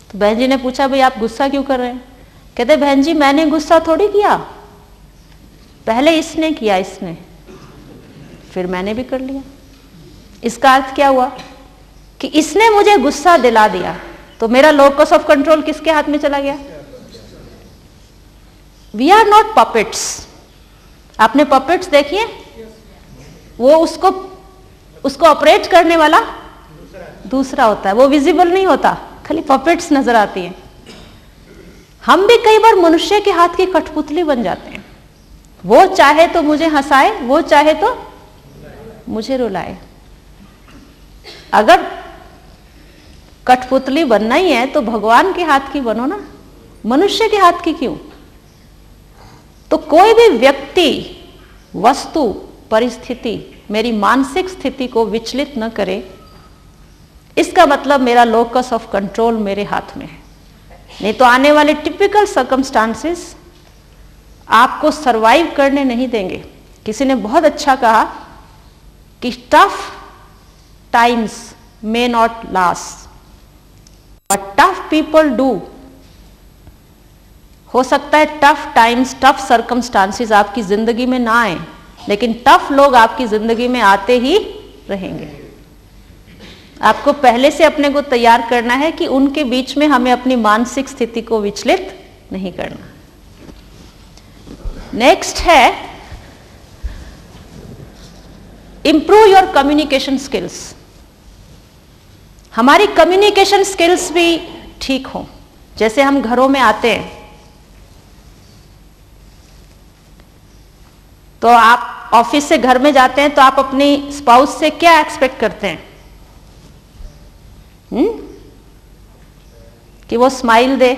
तो बहन जी ने पूछा, भाई आप गुस्सा क्यों कर रहे हैं? कहते बहन जी मैंने गुस्सा थोड़ी किया, पहले इसने किया, इसने, फिर मैंने भी कर लिया। इसका अर्थ क्या हुआ कि इसने मुझे गुस्सा दिला दिया, तो मेरा लोकस ऑफ कंट्रोल किसके हाथ में चला गया? We are not puppets. आपने पपेट्स देखिए, वो उसको ऑपरेट करने वाला दूसरा होता है, वो विजिबल नहीं होता, खाली पपेट्स नजर आती हैं। हम भी कई बार मनुष्य के हाथ की कठपुतली बन जाते हैं। वो चाहे तो मुझे हंसाए, वो चाहे तो मुझे रुलाए। अगर कठपुतली बनना ही है तो भगवान के हाथ की बनो ना, मनुष्य के हाथ की क्यों? तो कोई भी व्यक्ति, वस्तु, परिस्थिति मेरी मानसिक स्थिति को विचलित न करे, इसका मतलब मेरा लोकस ऑफ कंट्रोल मेरे हाथ में है। नहीं तो आने वाले टिपिकल सर्कमस्टांसेस आपको सरवाइव करने नहीं देंगे। किसी ने बहुत अच्छा कहा कि tough times may not last but tough people do. हो सकता है टफ टाइम्स, टफ सर्कमस्टांसेस आपकी जिंदगी में ना आए, लेकिन टफ लोग आपकी जिंदगी में आते ही रहेंगे। आपको पहले से अपने को तैयार करना है कि उनके बीच में हमें अपनी मानसिक स्थिति को विचलित नहीं करना। नेक्स्ट है इंप्रूव योर कम्युनिकेशन स्किल्स। हमारी कम्युनिकेशन स्किल्स भी ठीक हो। जैसे हम घरों में आते हैं तो आप ऑफिस से घर में जाते हैं तो आप अपनी स्पाउस से क्या एक्सपेक्ट करते हैं? कि वो स्माइल दे,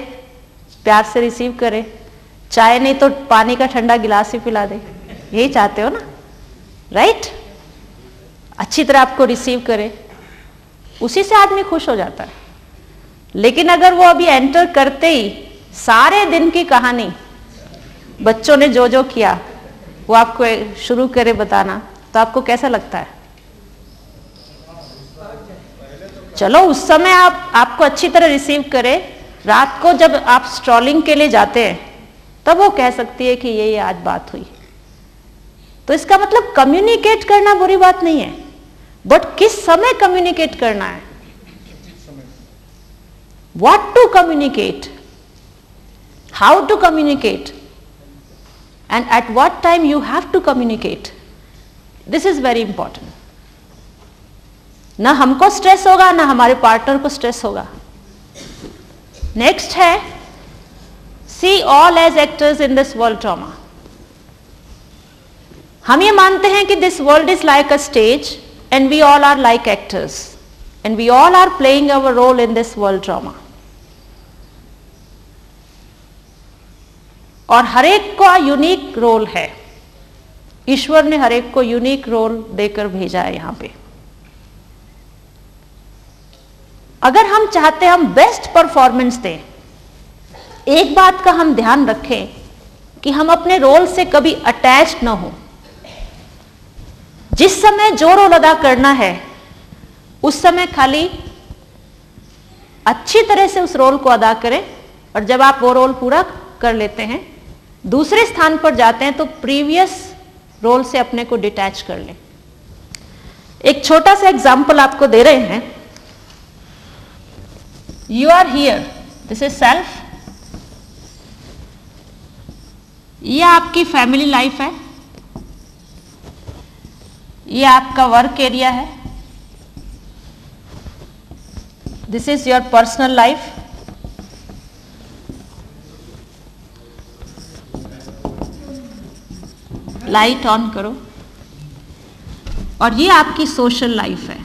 प्यार से रिसीव करे, चाय नहीं तो पानी का ठंडा गिलास ही पिला दे, यही चाहते हो ना, राइट? अच्छी तरह आपको रिसीव करे, उसी से आदमी खुश हो जाता है। लेकिन अगर वो अभी एंटर करते ही सारे दिन की कहानी, बच्चों ने जो जो किया वो आपको शुरू करे बताना, तो आपको कैसा लगता है? चलो उस समय आपको अच्छी तरह रिसीव करे, रात को जब आप स्ट्रॉलिंग के लिए जाते हैं तब वो कह सकती है कि ये आज बात हुई। तो इसका मतलब कम्युनिकेट करना बुरी बात नहीं है, बट किस समय कम्युनिकेट करना है, what to communicate, how to communicate, and at what time you have to communicate. This is very important. ना हमको स्ट्रेस होगा ना हमारे पार्टनर को स्ट्रेस होगा। नेक्स्ट है see all as actors in this world trauma. हम ये मानते हैं कि this world is like a stage and we all are like actors and we all are playing our role in this world trauma. और हर एक का unique role है, ईश्वर ने हर एक को यूनिक रोल देकर भेजा है यहां पे। अगर हम चाहते हैं हम बेस्ट परफॉर्मेंस दें, एक बात का हम ध्यान रखें कि हम अपने रोल से कभी अटैच ना हो। जिस समय जो रोल अदा करना है उस समय खाली अच्छी तरह से उस रोल को अदा करें, और जब आप वो रोल पूरा कर लेते हैं, दूसरे स्थान पर जाते हैं, तो प्रीवियस रोल से अपने को डिटैच कर लें। एक छोटा सा एग्जाम्पल आपको दे रहे हैं। You are here, this is self, ये आपकी फैमिली लाइफ है, ये आपका वर्क एरिया है, this is your personal life, light on करो, और ये आपकी सोशल लाइफ है।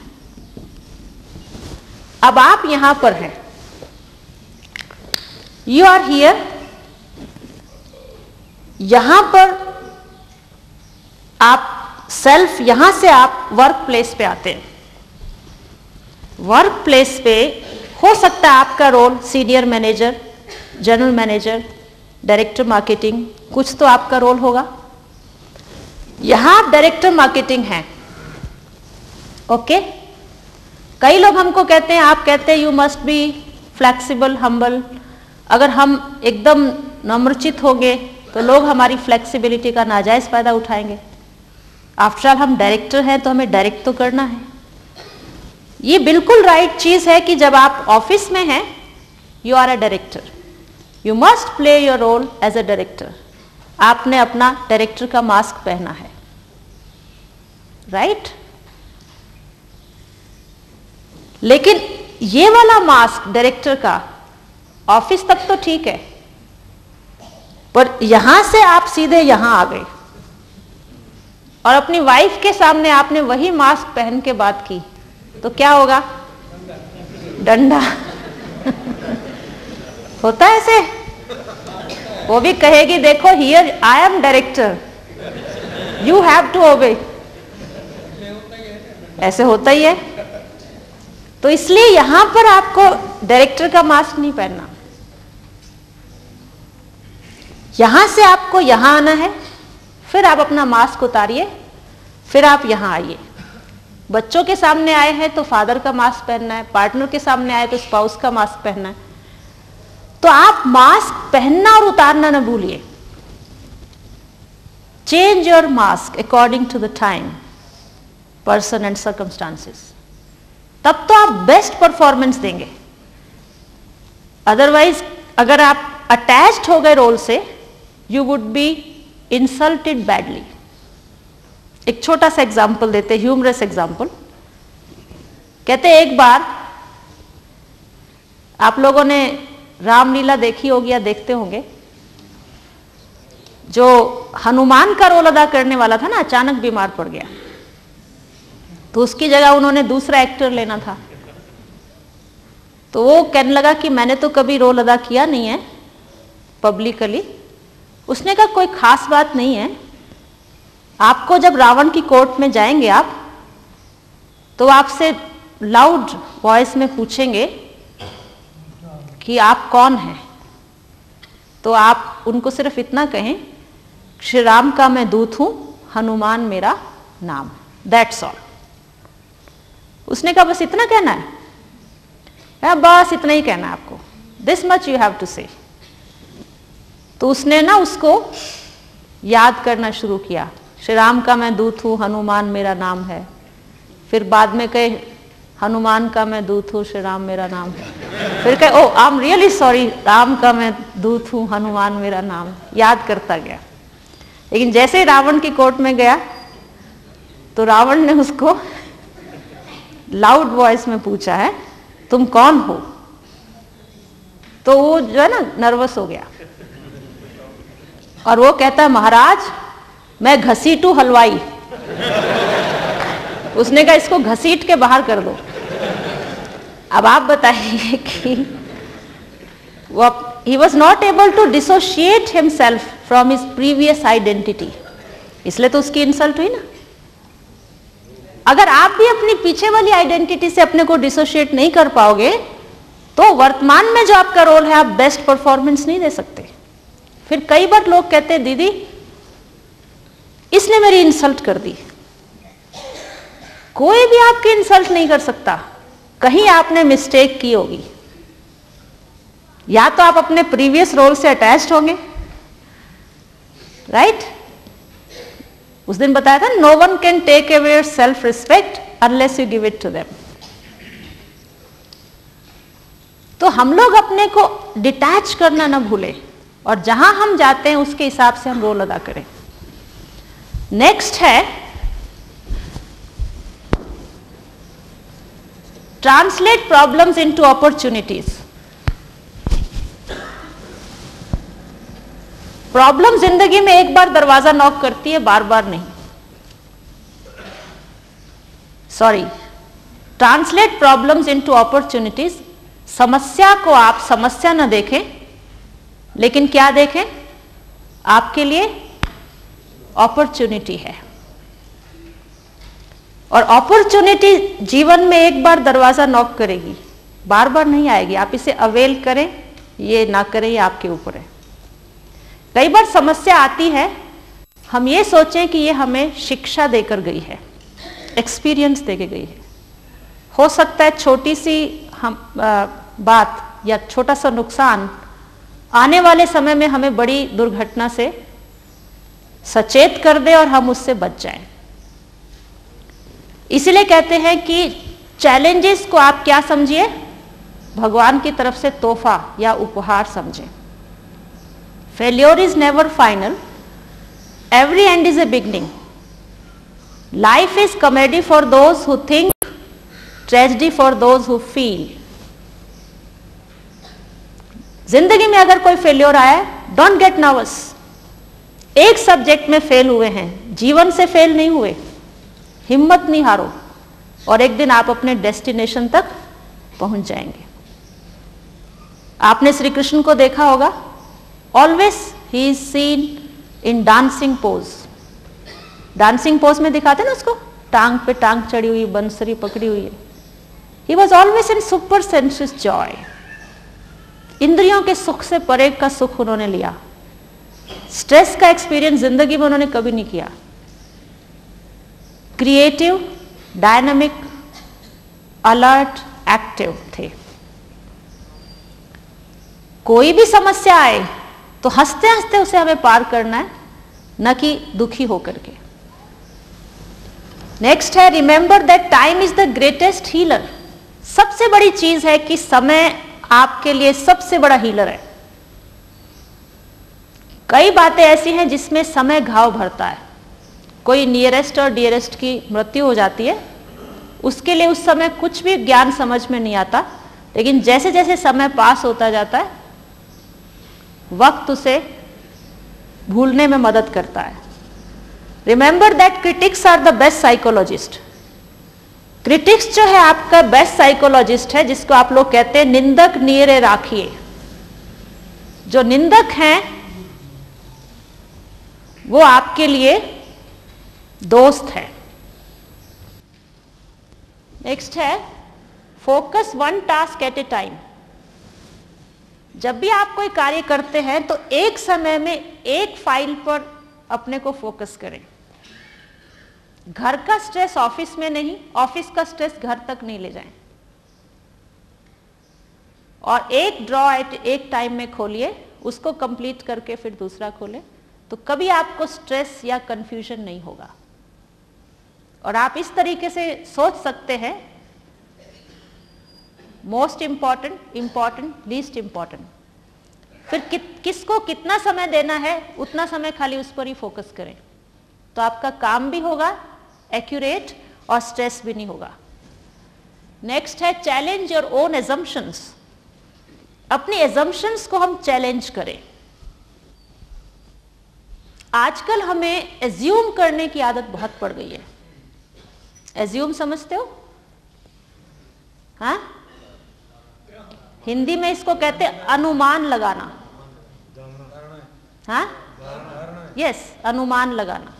अब आप यहां पर हैं, यू आर हियर, यहां पर आप सेल्फ, यहां से आप वर्क प्लेस पे आते हैं। वर्क प्लेस पे हो सकता है आपका role senior manager, general manager, director marketing, कुछ तो आपका रोल होगा। यहां आप डायरेक्टर मार्केटिंग हैं, ओके। कई लोग हमको कहते हैं, आप कहते हैं you must be flexible, humble. अगर हम एकदम नम्रचित होंगे तो लोग हमारी फ्लेक्सिबिलिटी का नाजायज फायदा उठाएंगे। आफ्टर ऑल हम डायरेक्टर हैं तो हमें डायरेक्ट तो करना है। ये बिल्कुल राइट चीज है कि जब आप ऑफिस में हैं, you are a director, you must play your role as a director. आपने अपना डायरेक्टर का मास्क पहना है, राइट? लेकिन ये वाला मास्क डायरेक्टर का ऑफिस तक तो ठीक है, पर यहां से आप सीधे यहां आ गए और अपनी वाइफ के सामने आपने वही मास्क पहन के बात की, तो क्या होगा? डंडा होता है ऐसे। वो भी कहेगी देखो here I am director, you have to obey. ऐसे होता ही है। तो इसलिए यहां पर आपको डायरेक्टर का मास्क नहीं पहनना। यहां से आपको यहां आना है, फिर आप अपना मास्क उतारिए, फिर आप यहां आइए। बच्चों के सामने आए हैं तो फादर का मास्क पहनना है, पार्टनर के सामने आए तो स्पाउस का मास्क पहनना है। तो आप मास्क पहनना और उतारना न भूलिए। Change your mask according to the time, person and circumstances, तब तो आप बेस्ट परफॉर्मेंस देंगे। अदरवाइज अगर आप अटैच्ड हो गए रोल से, you would be insulted badly. एक छोटा सा एग्जाम्पल देते, ह्यूमरस एग्जाम्पल। कहते एक बार, आप लोगों ने रामलीला देखी होगी या देखते होंगे, जो हनुमान का रोल अदा करने वाला था ना, अचानक बीमार पड़ गया, तो उसकी जगह उन्होंने दूसरा एक्टर लेना था। तो वो कहने लगा कि मैंने तो कभी रोल अदा किया नहीं है पब्लिकली। उसने कहा कोई खास बात नहीं है, आपको जब रावण की कोर्ट में जाएंगे आप, तो आपसे लाउड वॉइस में पूछेंगे कि आप कौन हैं, तो आप उनको सिर्फ इतना कहें, श्री राम का मैं दूत हूं, हनुमान मेरा नाम, दैट्स ऑल। उसने कहा बस इतना कहना है? बस इतना ही कहना है आपको, this much you have to say. तो उसने ना उसको याद करना शुरू किया, श्री राम का मैं दूत हूं, हनुमान मेरा नाम है। फिर बाद में कहे हनुमान का मैं दूत हूं, श्री राम मेरा नाम है। फिर कहे oh I am really sorry, Ram का मैं दूत हूं, हनुमान मेरा नाम है। याद करता गया। लेकिन जैसे ही रावण की कोर्ट में गया, तो रावण ने उसको लाउड वॉइस में पूछा है तुम कौन हो? तो वो जो है ना नर्वस हो गया, और वो कहता है महाराज मैं घसीटू हलवाई। उसने कहा इसको घसीट के बाहर कर दो। अब आप बताइए कि वो he was not able to dissociate himself from his previous identity, इसलिए तो उसकी इंसल्ट हुई ना। अगर आप भी अपनी पीछे वाली आइडेंटिटी से अपने को डिसोशिएट नहीं कर पाओगे, तो वर्तमान में जो आपका रोल है आप बेस्ट परफॉर्मेंस नहीं दे सकते। फिर कई बार लोग कहते हैं दीदी इसने मेरी इंसल्ट कर दी, कोई भी आपकी इंसल्ट नहीं कर सकता, कहीं आपने मिस्टेक की होगी, या तो आप अपने प्रीवियस रोल से अटैच्ड होंगे, राइट? उस दिन बताया था, no one can take away your self respect unless you give it to them. तो हम लोग अपने को डिटैच करना ना भूलें, और जहां हम जाते हैं उसके हिसाब से हम रोल अदा करें। नेक्स्ट है translate problems into opportunities. Problem जिंदगी में एक बार दरवाजा नॉक करती है, बार बार नहीं। Sorry, translate problems into opportunities. समस्या को आप समस्या न देखें, लेकिन क्या देखें, आपके लिए अपॉर्चुनिटी है। और अपॉर्चुनिटी जीवन में एक बार दरवाजा नॉक करेगी, बार बार नहीं आएगी। आप इसे अवेल करें, ये ना करें, ये आपके ऊपर है। कई बार समस्या आती है, हम ये सोचें कि ये हमें शिक्षा देकर गई है, एक्सपीरियंस देकर गई है। हो सकता है छोटी सी बात या छोटा सा नुकसान आने वाले समय में हमें बड़ी दुर्घटना से सचेत कर दे और हम उससे बच जाएं। इसलिए कहते हैं कि चैलेंजेस को आप क्या समझिए, भगवान की तरफ से तोहफा या उपहार समझें। Failure is never final, every and is a beginning. Life is comedy for those who think, tragedy for those who feel. जिंदगी में अगर कोई फेल्योर आया, डोंट गेट नर्वस। एक सब्जेक्ट में फेल हुए हैं, जीवन से फेल नहीं हुए। हिम्मत नहीं हारो, और एक दिन आप अपने डेस्टिनेशन तक पहुंच जाएंगे। आपने श्री कृष्ण को देखा होगा, always he is seen in dancing pose. Dancing pose में दिखाते ना उसको, टांग पे टांग चढ़ी हुई, बंसरी पकड़ी हुई है। He was always in super senses joy. इंद्रियों के सुख से परे का सुख उन्होंने लिया। स्ट्रेस का एक्सपीरियंस जिंदगी में उन्होंने कभी नहीं किया। क्रिएटिव, डायनामिक, अलर्ट, एक्टिव थे। कोई भी समस्या आए तो हंसते हंसते उसे हमें पार करना है, न कि दुखी होकर के। नेक्स्ट है, remember that time is the greatest healer. सबसे बड़ी चीज है कि समय आपके लिए सबसे बड़ा हीलर है। कई बातें ऐसी हैं जिसमें समय घाव भरता है। कोई नियरेस्ट और डियरेस्ट की मृत्यु हो जाती है, उसके लिए उस समय कुछ भी ज्ञान समझ में नहीं आता, लेकिन जैसे जैसे समय पास होता जाता है, वक्त उसे भूलने में मदद करता है। Remember that critics are the best psychologist. Critics जो है आपका बेस्ट साइकोलॉजिस्ट है, जिसको आप लोग कहते हैं निंदक नियरे राखिए। जो निंदक हैं वो आपके लिए दोस्त है। नेक्स्ट है, focus one task at A time. जब भी आप कोई कार्य करते हैं तो एक समय में एक फाइल पर अपने को फोकस करें। घर का स्ट्रेस ऑफिस में नहीं, ऑफिस का स्ट्रेस घर तक नहीं ले जाएं। और एक ड्रॉ एक टाइम में खोलिए, उसको कंप्लीट करके फिर दूसरा खोलें, तो कभी आपको स्ट्रेस या कंफ्यूजन नहीं होगा। और आप इस तरीके से सोच सकते हैं, most important, important, least important. फिर किसको कितना समय देना है, उतना समय खाली उस पर ही फोकस करें, तो आपका काम भी होगा एक्यूरेट और स्ट्रेस भी नहीं होगा। नेक्स्ट है, चैलेंज योर ओन एजम्पशंस। अपनी एजम्पशंस को हम चैलेंज करें। आजकल हमें एज्यूम करने की आदत बहुत पड़ गई है। एज्यूम समझते हो? हाँ, हिंदी में इसको कहते हैं अनुमान लगाना। हाँ, यस, अनुमान लगाना।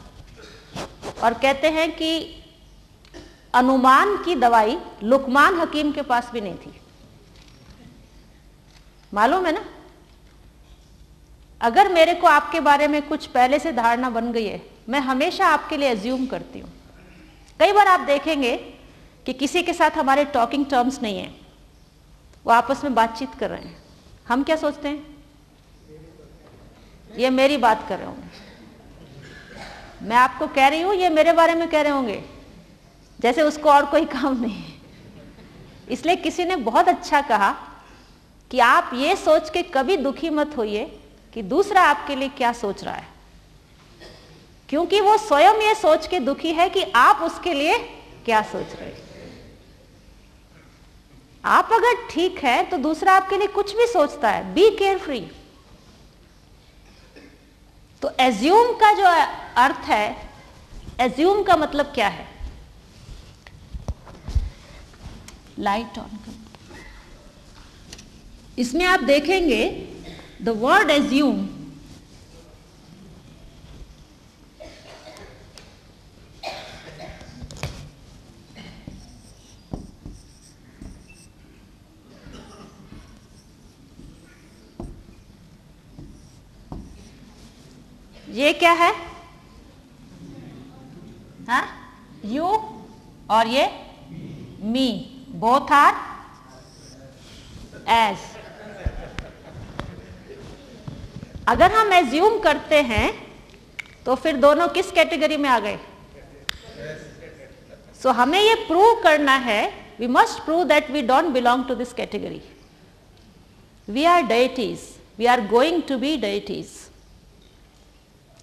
और कहते हैं कि अनुमान की दवाई लुकमान हकीम के पास भी नहीं थी। मालूम है ना? अगर मेरे को आपके बारे में कुछ पहले से धारणा बन गई है, मैं हमेशा आपके लिए एज्यूम करती हूँ। कई बार आप देखेंगे कि किसी के साथ हमारे टॉकिंग टर्म्स नहीं है, वो आपस में बातचीत कर रहे हैं, हम क्या सोचते हैं, ये मेरी बात कर रहे होंगे, मैं आपको कह रही हूं ये मेरे बारे में कह रहे होंगे, जैसे उसको और कोई काम नहीं है। इसलिए किसी ने बहुत अच्छा कहा कि आप ये सोच के कभी दुखी मत होइए कि दूसरा आपके लिए क्या सोच रहा है, क्योंकि वो स्वयं ये सोच के दुखी है कि आप उसके लिए क्या सोच रहे हैं। आप अगर ठीक है तो दूसरा आपके लिए कुछ भी सोचता है। B carefree. तो एज्यूम का जो अर्थ है, एज्यूम का मतलब क्या है, लाइट ऑन कर। इसमें आप देखेंगे द वर्ड एज्यूम ये क्या है, हाँ, यू और ये मी, बोथ आर एज। अगर हम एज्यूम करते हैं तो फिर दोनों किस कैटेगरी में आ गए? सो हमें ये प्रूव करना है, we must prove that we don't belong to this category. We are deities, we are going to be deities.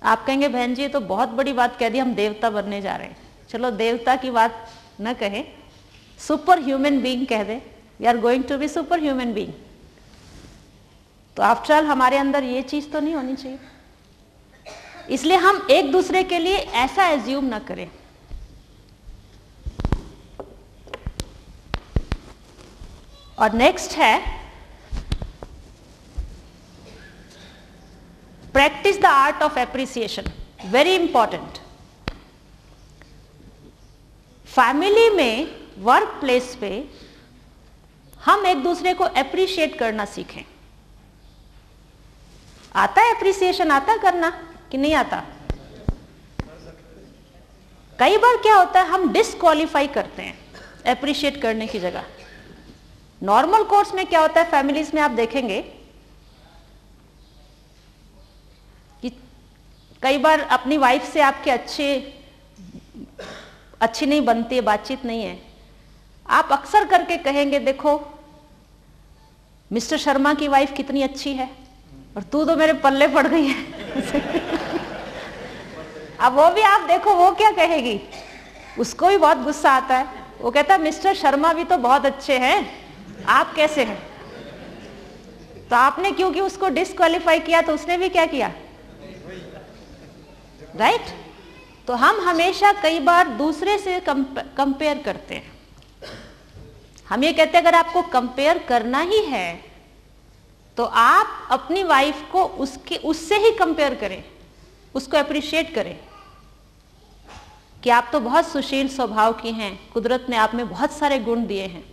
आप कहेंगे बहन जी ये तो बहुत बड़ी बात कह दी, हम देवता बनने जा रहे हैं। चलो देवता की बात न कहें, सुपर ह्यूमन बीइंग कह दे, we are going to be super human being. तो आफ्टर ऑल हमारे अंदर ये चीज तो नहीं होनी चाहिए। इसलिए हम एक दूसरे के लिए ऐसा एज्यूम ना करें। और नेक्स्ट है practice the art of appreciation, very important. Family में, वर्क प्लेस पे हम एक दूसरे को एप्रिशिएट करना सीखें। आता है एप्रिसिएशन, आता करना कि नहीं आता? कई बार क्या होता है हम डिस्क्वालीफाई करते हैं एप्रिशिएट करने की जगह। नॉर्मल कोर्स में क्या होता है, फैमिलीज में आप देखेंगे कि कई बार अपनी वाइफ से आपके अच्छी नहीं बनती है, बातचीत नहीं है, आप अक्सर करके कहेंगे देखो मिस्टर शर्मा की वाइफ कितनी अच्छी है और तू तो मेरे पल्ले पड़ गई है। अब वो भी आप देखो वो क्या कहेगी, उसको भी बहुत गुस्सा आता है। वो कहता है मिस्टर शर्मा भी तो बहुत अच्छे हैं, आप कैसे हैं? तो आपने क्योंकि उसको डिस्क्वालीफाई किया तो उसने भी क्या किया, राइट? तो हम हमेशा कई बार दूसरे से कंपेयर करते हैं। हम ये कहते हैं अगर आपको कंपेयर करना ही है तो आप अपनी वाइफ को उससे ही कंपेयर करें, उसको अप्रिशिएट करें कि आप तो बहुत सुशील स्वभाव की हैं, कुदरत ने आप में बहुत सारे गुण दिए हैं,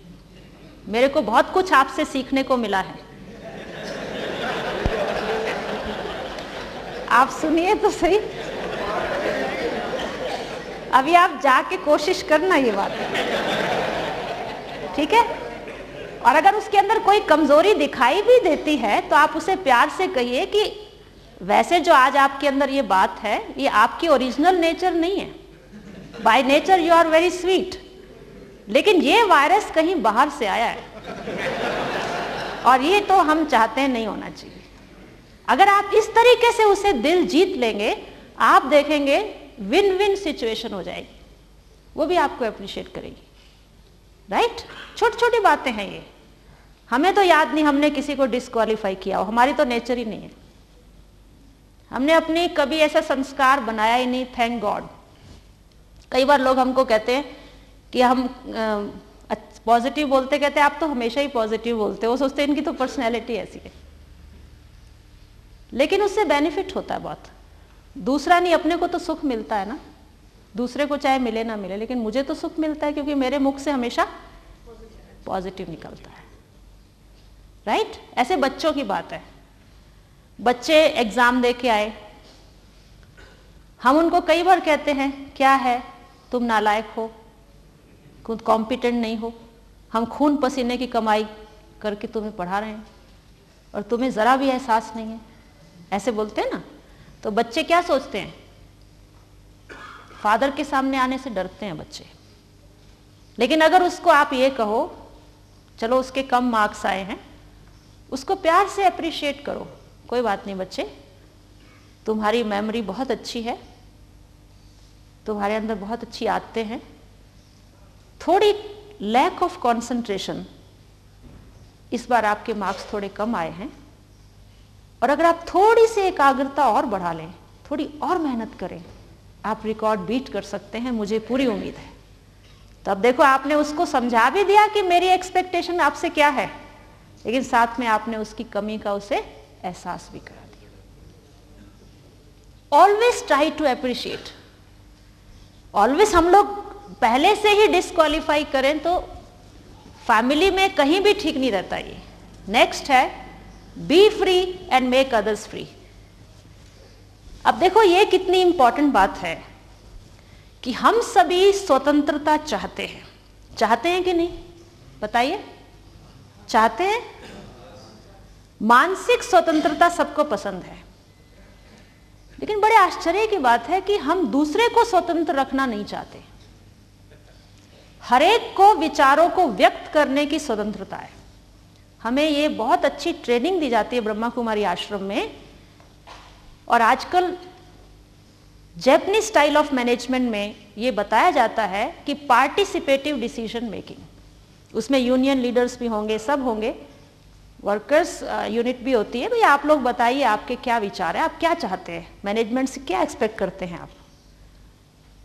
मेरे को बहुत कुछ आपसे सीखने को मिला है। आप सुनिए तो सही, अभी आप जाके कोशिश करना ये बात, ठीक है? और अगर उसके अंदर कोई कमजोरी दिखाई भी देती है तो आप उसे प्यार से कहिए कि वैसे जो आज आपके अंदर ये बात है ये आपकी ओरिजिनल नेचर नहीं है, by nature you are very sweet, लेकिन ये वायरस कहीं बाहर से आया है और ये तो हम चाहते हैं नहीं होना चाहिए। अगर आप इस तरीके से उसे दिल जीत लेंगे, आप देखेंगे विन विन सिचुएशन हो जाएगी, वो भी आपको अप्रिशिएट करेगी, राइट? छोटी छोटी बातें हैं ये, हमें तो याद नहीं हमने किसी को डिस्क्वालीफाई किया हो, हमारी तो नेचर ही नहीं है, हमने अपनी कभी ऐसा संस्कार बनाया ही नहीं, थैंक गॉड। कई बार लोग हमको कहते हैं कि हम पॉजिटिव बोलते, कहते हैं आप तो हमेशा ही पॉजिटिव बोलते हो, वो सोचते हैं इनकी तो पर्सनैलिटी ऐसी है, लेकिन उससे बेनिफिट होता है बहुत। दूसरा नहीं, अपने को तो सुख मिलता है ना, दूसरे को चाहे मिले ना मिले, लेकिन मुझे तो सुख मिलता है क्योंकि मेरे मुख से हमेशा पॉजिटिव निकलता है, राइट? ऐसे बच्चों की बात है, बच्चे एग्जाम दे के आए, हम उनको कई बार कहते हैं क्या है, तुम नालायक हो, खुद कॉम्पिटेंट नहीं हो, हम खून पसीने की कमाई करके तुम्हें पढ़ा रहे हैं और तुम्हें ज़रा भी एहसास नहीं है, ऐसे बोलते हैं ना। तो बच्चे क्या सोचते हैं, फादर के सामने आने से डरते हैं बच्चे। लेकिन अगर उसको आप ये कहो, चलो उसके कम मार्क्स आए हैं, उसको प्यार से अप्रिशिएट करो, कोई बात नहीं बच्चे, तुम्हारी मेमोरी बहुत अच्छी है, तुम्हारे अंदर बहुत अच्छी आदतें हैं, थोड़ी लैक ऑफ कंसंट्रेशन, इस बार आपके मार्क्स थोड़े कम आए हैं, और अगर आप थोड़ी सी एकाग्रता और बढ़ा लें, थोड़ी और मेहनत करें, आप रिकॉर्ड बीट कर सकते हैं, मुझे पूरी उम्मीद है। तो अब देखो, आपने उसको समझा भी दिया कि मेरी एक्सपेक्टेशन आपसे क्या है, लेकिन साथ में आपने उसकी कमी का उसे एहसास भी करा दिया। Always try to appreciate. Always हम लोग पहले से ही डिस्क्वालीफाई करें तो फैमिली में कहीं भी ठीक नहीं रहता ये। नेक्स्ट है B free and make others free. अब देखो ये कितनी इंपॉर्टेंट बात है कि हम सभी स्वतंत्रता चाहते हैं। चाहते हैं कि नहीं, बताइए, चाहते हैं? मानसिक स्वतंत्रता सबको पसंद है, लेकिन बड़े आश्चर्य की बात है कि हम दूसरे को स्वतंत्र रखना नहीं चाहते। हरेक को विचारों को व्यक्त करने की स्वतंत्रता है। हमें ये बहुत अच्छी ट्रेनिंग दी जाती है ब्रह्मा कुमारी आश्रम में, और आजकल जैपनीज स्टाइल ऑफ मैनेजमेंट में ये बताया जाता है कि पार्टिसिपेटिव डिसीजन मेकिंग, उसमें यूनियन लीडर्स भी होंगे, सब होंगे, वर्कर्स यूनिट भी होती है। भाई आप लोग बताइए आपके क्या विचार है, आप क्या चाहते हैं, मैनेजमेंट से क्या एक्सपेक्ट करते हैं आप,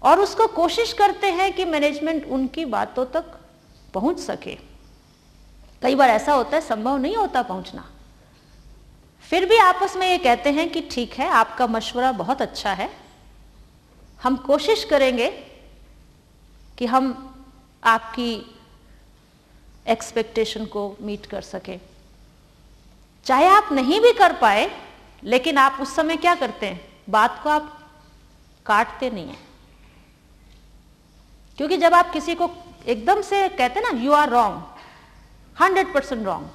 और उसको कोशिश करते हैं कि मैनेजमेंट उनकी बातों तक पहुंच सके। कई बार ऐसा होता है संभव नहीं होता पहुंचना, फिर भी आपस में ये कहते हैं कि ठीक है, आपका मशवरा बहुत अच्छा है, हम कोशिश करेंगे कि हम आपकी एक्सपेक्टेशन को मीट कर सके। चाहे आप नहीं भी कर पाए, लेकिन आप उस समय क्या करते हैं, बात को आप काटते नहीं हैं। क्योंकि जब आप किसी को एकदम से कहते हैं ना, you are wrong, 100% wrong,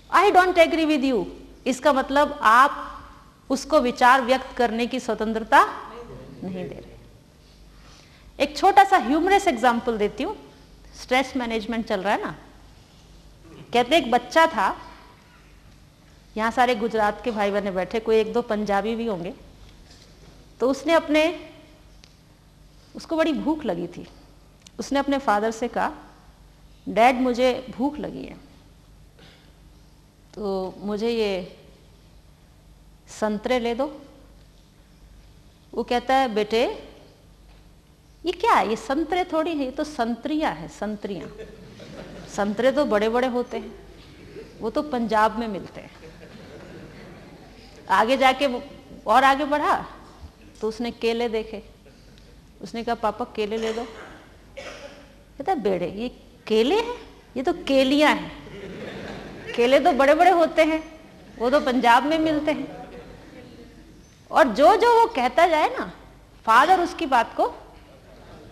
I don't agree with you, इसका मतलब आप उसको विचार व्यक्त करने की स्वतंत्रता नहीं दे रहे। एक छोटा सा ह्यूमरस एग्जाम्पल देती हूँ। स्ट्रेस मैनेजमेंट चल रहा है ना, कहते एक बच्चा था, यहाँ सारे गुजरात के भाई बहने बैठे, कोई एक दो पंजाबी भी होंगे, तो उसको बड़ी भूख लगी थी। उसने अपने फादर से कहा, डैड मुझे भूख लगी है, तो मुझे ये संतरे ले दो। वो कहता है, बेटे ये क्या है, ये संतरे थोड़ी है, ये तो संतरियां है, संतरियां। संतरे तो बड़े बड़े होते हैं, वो तो पंजाब में मिलते हैं। आगे जाके और आगे बढ़ा तो उसने केले देखे, उसने कहा पापा केले ले दो। कहता बेटे ये केले हैं, ये तो केलियां हैं, केले तो बड़े बड़े होते हैं, वो तो पंजाब में मिलते हैं। और जो जो वो कहता जाए ना, फादर उसकी बात को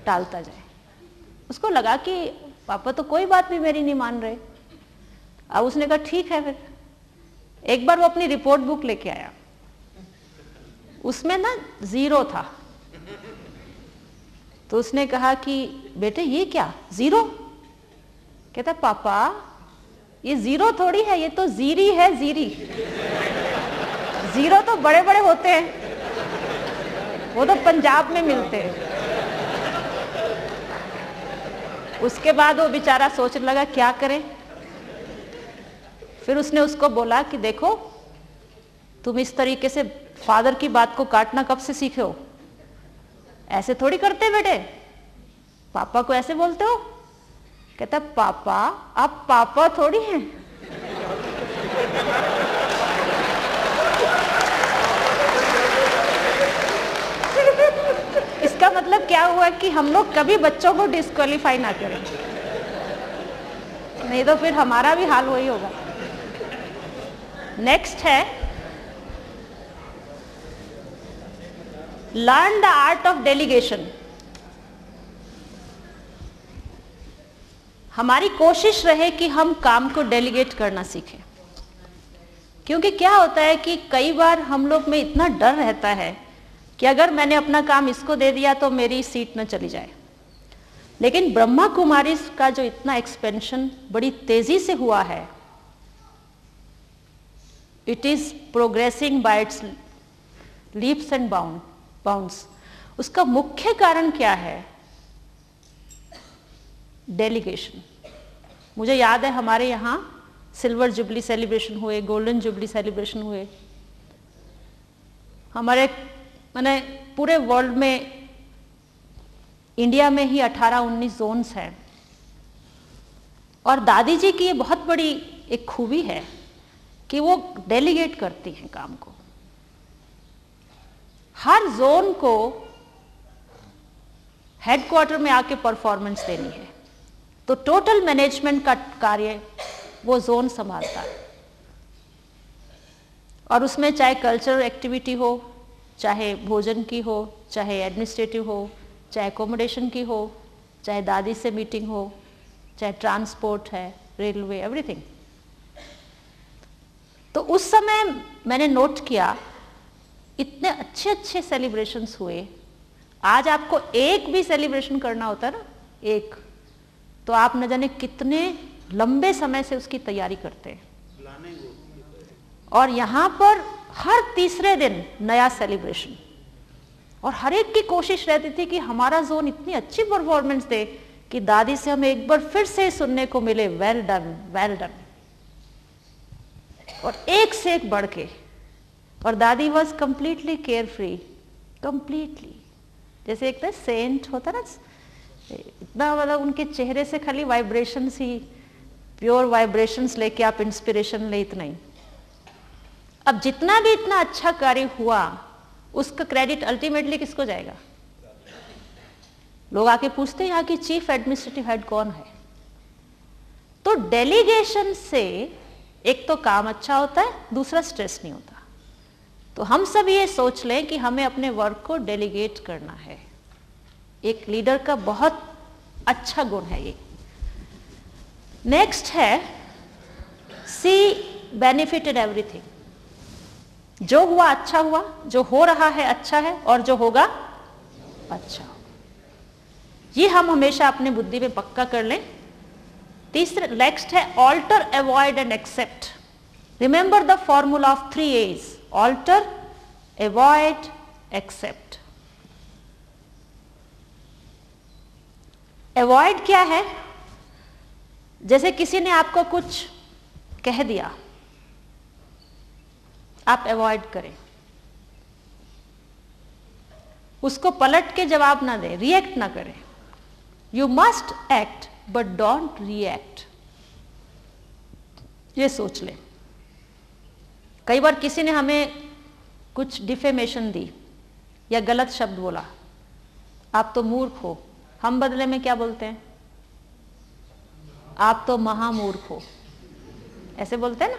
टालता जाए। उसको लगा कि पापा तो कोई बात भी मेरी नहीं मान रहे। अब उसने कहा ठीक है। फिर एक बार वो अपनी रिपोर्ट बुक लेके आया, उसमें ना 0 था। तो उसने कहा कि बेटे ये क्या 0? कहता पापा ये 0 थोड़ी है, ये तो जीरी है, जीरी। 0 तो बड़े बड़े होते हैं, वो तो पंजाब में मिलते हैं। उसके बाद वो बेचारा सोचने लगा क्या करें। फिर उसने उसको बोला कि देखो तुम इस तरीके से फादर की बात को काटना कब से सीखे हो? ऐसे थोड़ी करते बेटे, पापा को ऐसे बोलते हो? कहता पापा आप पापा थोड़ी हैं। इसका मतलब क्या हुआ कि हम लोग कभी बच्चों को डिस्क्वालीफाई ना करें, नहीं तो फिर हमारा भी हाल वही होगा। नेक्स्ट है learn the art of delegation. हमारी कोशिश रहे कि हम काम को डेलीगेट करना सीखें। क्योंकि क्या होता है कि कई बार हम लोग में इतना डर रहता है कि अगर मैंने अपना काम इसको दे दिया तो मेरी सीट न चली जाए। लेकिन ब्रह्मा कुमारी का जो इतना एक्सपेंशन बड़ी तेजी से हुआ है, it is progressing bye it's leaps and bounds. उसका मुख्य कारण क्या है? डेलीगेशन। मुझे याद है हमारे यहाँ सिल्वर जुबली सेलिब्रेशन हुए, गोल्डन जुबली सेलिब्रेशन हुए। हमारे माने पूरे वर्ल्ड में, इंडिया में ही 18-19 जोन्स हैं। और दादी जी की ये बहुत बड़ी एक खूबी है कि वो डेलीगेट करती हैं काम को। हर जोन को हेडक्वार्टर में आके परफॉर्मेंस देनी है, तो टोटल मैनेजमेंट का कार्य वो जोन संभालता है। और उसमें चाहे कल्चरल एक्टिविटी हो, चाहे भोजन की हो, चाहे एडमिनिस्ट्रेटिव हो, चाहे एकोमोडेशन की हो, चाहे दादी से मीटिंग हो, चाहे ट्रांसपोर्ट है, रेलवे, एवरीथिंग। तो उस समय मैंने नोट किया इतने अच्छे अच्छे सेलिब्रेशंस हुए। आज आपको एक भी सेलिब्रेशन करना होता है ना, एक, तो आप न जाने कितने लंबे समय से उसकी तैयारी करते हैं। और यहाँ पर हर तीसरे दिन नया सेलिब्रेशन, और हर एक की कोशिश रहती थी कि हमारा जोन इतनी अच्छी परफॉर्मेंस दे कि दादी से हमें एक बार फिर से सुनने को मिले, वेल डन, वेल डन। और एक से एक बढ़ के। और दादी was completely care free, completely, जैसे एक सेंट होता ना, इतना मतलब उनके चेहरे से खाली वाइब्रेशंस ही, प्योर वाइब्रेशंस लेके आप इंस्पिरेशन ले, इतना ही। अब जितना भी इतना अच्छा कार्य हुआ, उसका क्रेडिट अल्टीमेटली किसको जाएगा? लोग आके पूछते हैं यहाँ की चीफ एडमिनिस्ट्रेटिव हेड कौन है? तो डेलीगेशन से एक तो काम अच्छा होता है, दूसरा स्ट्रेस नहीं होता। तो हम सब ये सोच लें कि हमें अपने वर्क को डेलीगेट करना है। एक लीडर का बहुत अच्छा गुण है ये। नेक्स्ट है सी बेनिफिट इन एवरीथिंग। जो हुआ अच्छा हुआ, जो हो रहा है अच्छा है, और जो होगा अच्छा होगा। ये हम हमेशा अपने बुद्धि में पक्का कर लें। तीसरे नेक्स्ट है alter, avoid and accept. Remember the formula of 3 A's: alter, avoid, accept. Avoid क्या है? जैसे किसी ने आपको कुछ कह दिया, आप अवॉइड करें, उसको पलट के जवाब ना दें, रिएक्ट ना करें। You must act but don't react. ये सोच लें। कई बार किसी ने हमें कुछ डिफेमेशन दी या गलत शब्द बोला, आप तो मूर्ख हो। हम बदले में क्या बोलते हैं? आप तो महामूर्ख हो, ऐसे बोलते हैं ना।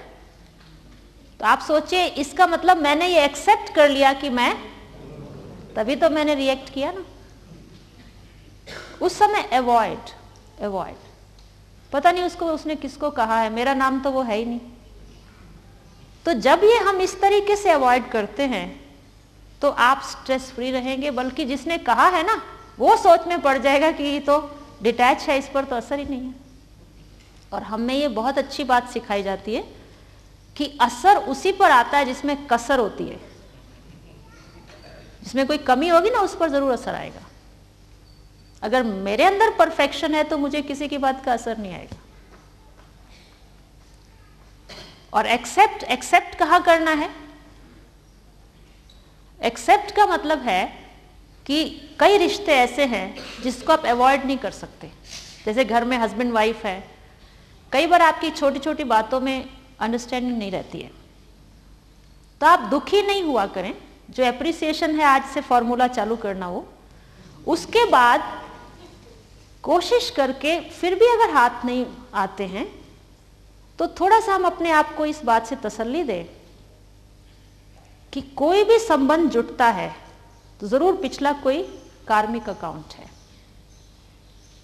तो आप सोचिए, इसका मतलब मैंने ये एक्सेप्ट कर लिया कि मैं, तभी तो मैंने रिएक्ट किया ना। उस समय अवॉइड, अवॉइड, पता नहीं उसने किसको कहा है, मेरा नाम तो वो है ही नहीं। तो जब ये हम इस तरीके से अवॉइड करते हैं तो आप स्ट्रेस फ्री रहेंगे, बल्कि जिसने कहा है ना वो सोच में पड़ जाएगा कि ये तो डिटैच है, इस पर तो असर ही नहीं है। और हमें ये बहुत अच्छी बात सिखाई जाती है कि असर उसी पर आता है जिसमें कसर होती है। जिसमें कोई कमी होगी ना, उस पर जरूर असर आएगा। अगर मेरे अंदर परफेक्शन है तो मुझे किसी की बात का असर नहीं आएगा। और एक्सेप्ट, एक्सेप्ट कहाँ करना है? एक्सेप्ट का मतलब है कि कई रिश्ते ऐसे हैं जिसको आप अवॉइड नहीं कर सकते। जैसे घर में हस्बैंड वाइफ है, कई बार आपकी छोटी छोटी बातों में अंडरस्टैंडिंग नहीं रहती है, तो आप दुखी नहीं हुआ करें। जो एप्रिसिएशन है, आज से फॉर्मूला चालू करना वो, उसके बाद कोशिश करके फिर भी अगर हाथ नहीं आते हैं तो थोड़ा सा हम अपने आप को इस बात से तसल्ली दें कि कोई भी संबंध जुटता है तो जरूर पिछला कोई कार्मिक अकाउंट है।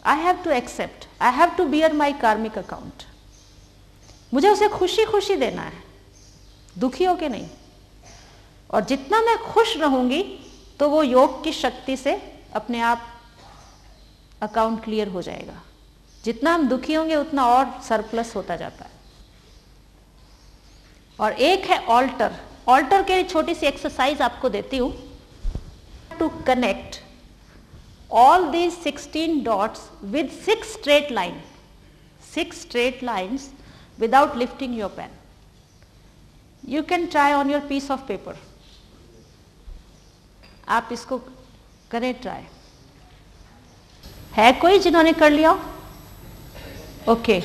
I have to accept, I have to bear my karmic account. मुझे उसे खुशी खुशी देना है, दुखी होके नहीं। और जितना मैं खुश रहूंगी तो वो योग की शक्ति से अपने आप अकाउंट क्लियर हो जाएगा। जितना हम दुखी होंगे उतना और सरप्लस होता जाता है। और एक है ऑल्टर। ऑल्टर के लिए छोटी सी एक्सरसाइज आपको देती हूं, to connect all these 16 dots with 6 straight lines without lifting your pen. You can try on your piece of paper. आप इसको करें ट्राई। है कोई जिन्होंने कर लिया? ओके,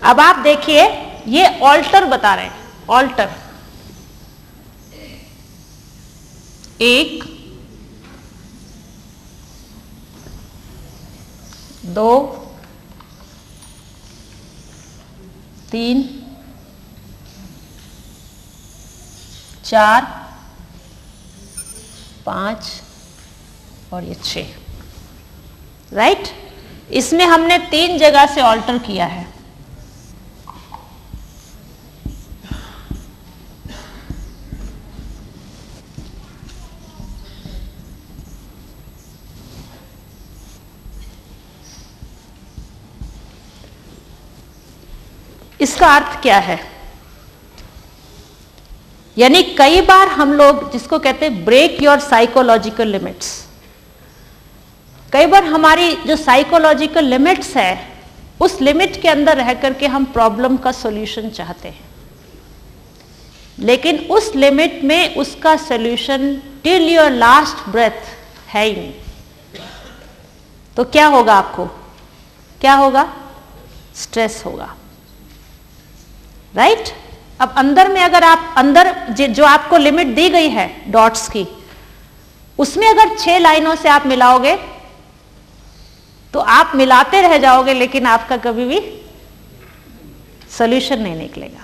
अब आप देखिए, ये ऑल्टर बता रहे हैं। ऑल्टर 1 2 3 4 5 और ये 6, राइट? इसमें हमने 3 जगह से ऑल्टर किया है। इसका अर्थ क्या है? यानी कई बार हम लोग जिसको कहते हैं ब्रेक योर साइकोलॉजिकल लिमिट्स, कई बार हमारी जो साइकोलॉजिकल लिमिट्स है उस लिमिट के अंदर रह करके हम प्रॉब्लम का सॉल्यूशन चाहते हैं, लेकिन उस लिमिट में उसका solution till your last breath है ही नहीं। तो क्या होगा? आपको क्या होगा? स्ट्रेस होगा, राइट? अब अंदर में अगर आप अंदर जो आपको लिमिट दी गई है डॉट्स की, उसमें अगर 6 लाइनों से आप मिलाओगे तो आप मिलाते रह जाओगे, लेकिन आपका कभी भी सॉल्यूशन नहीं निकलेगा।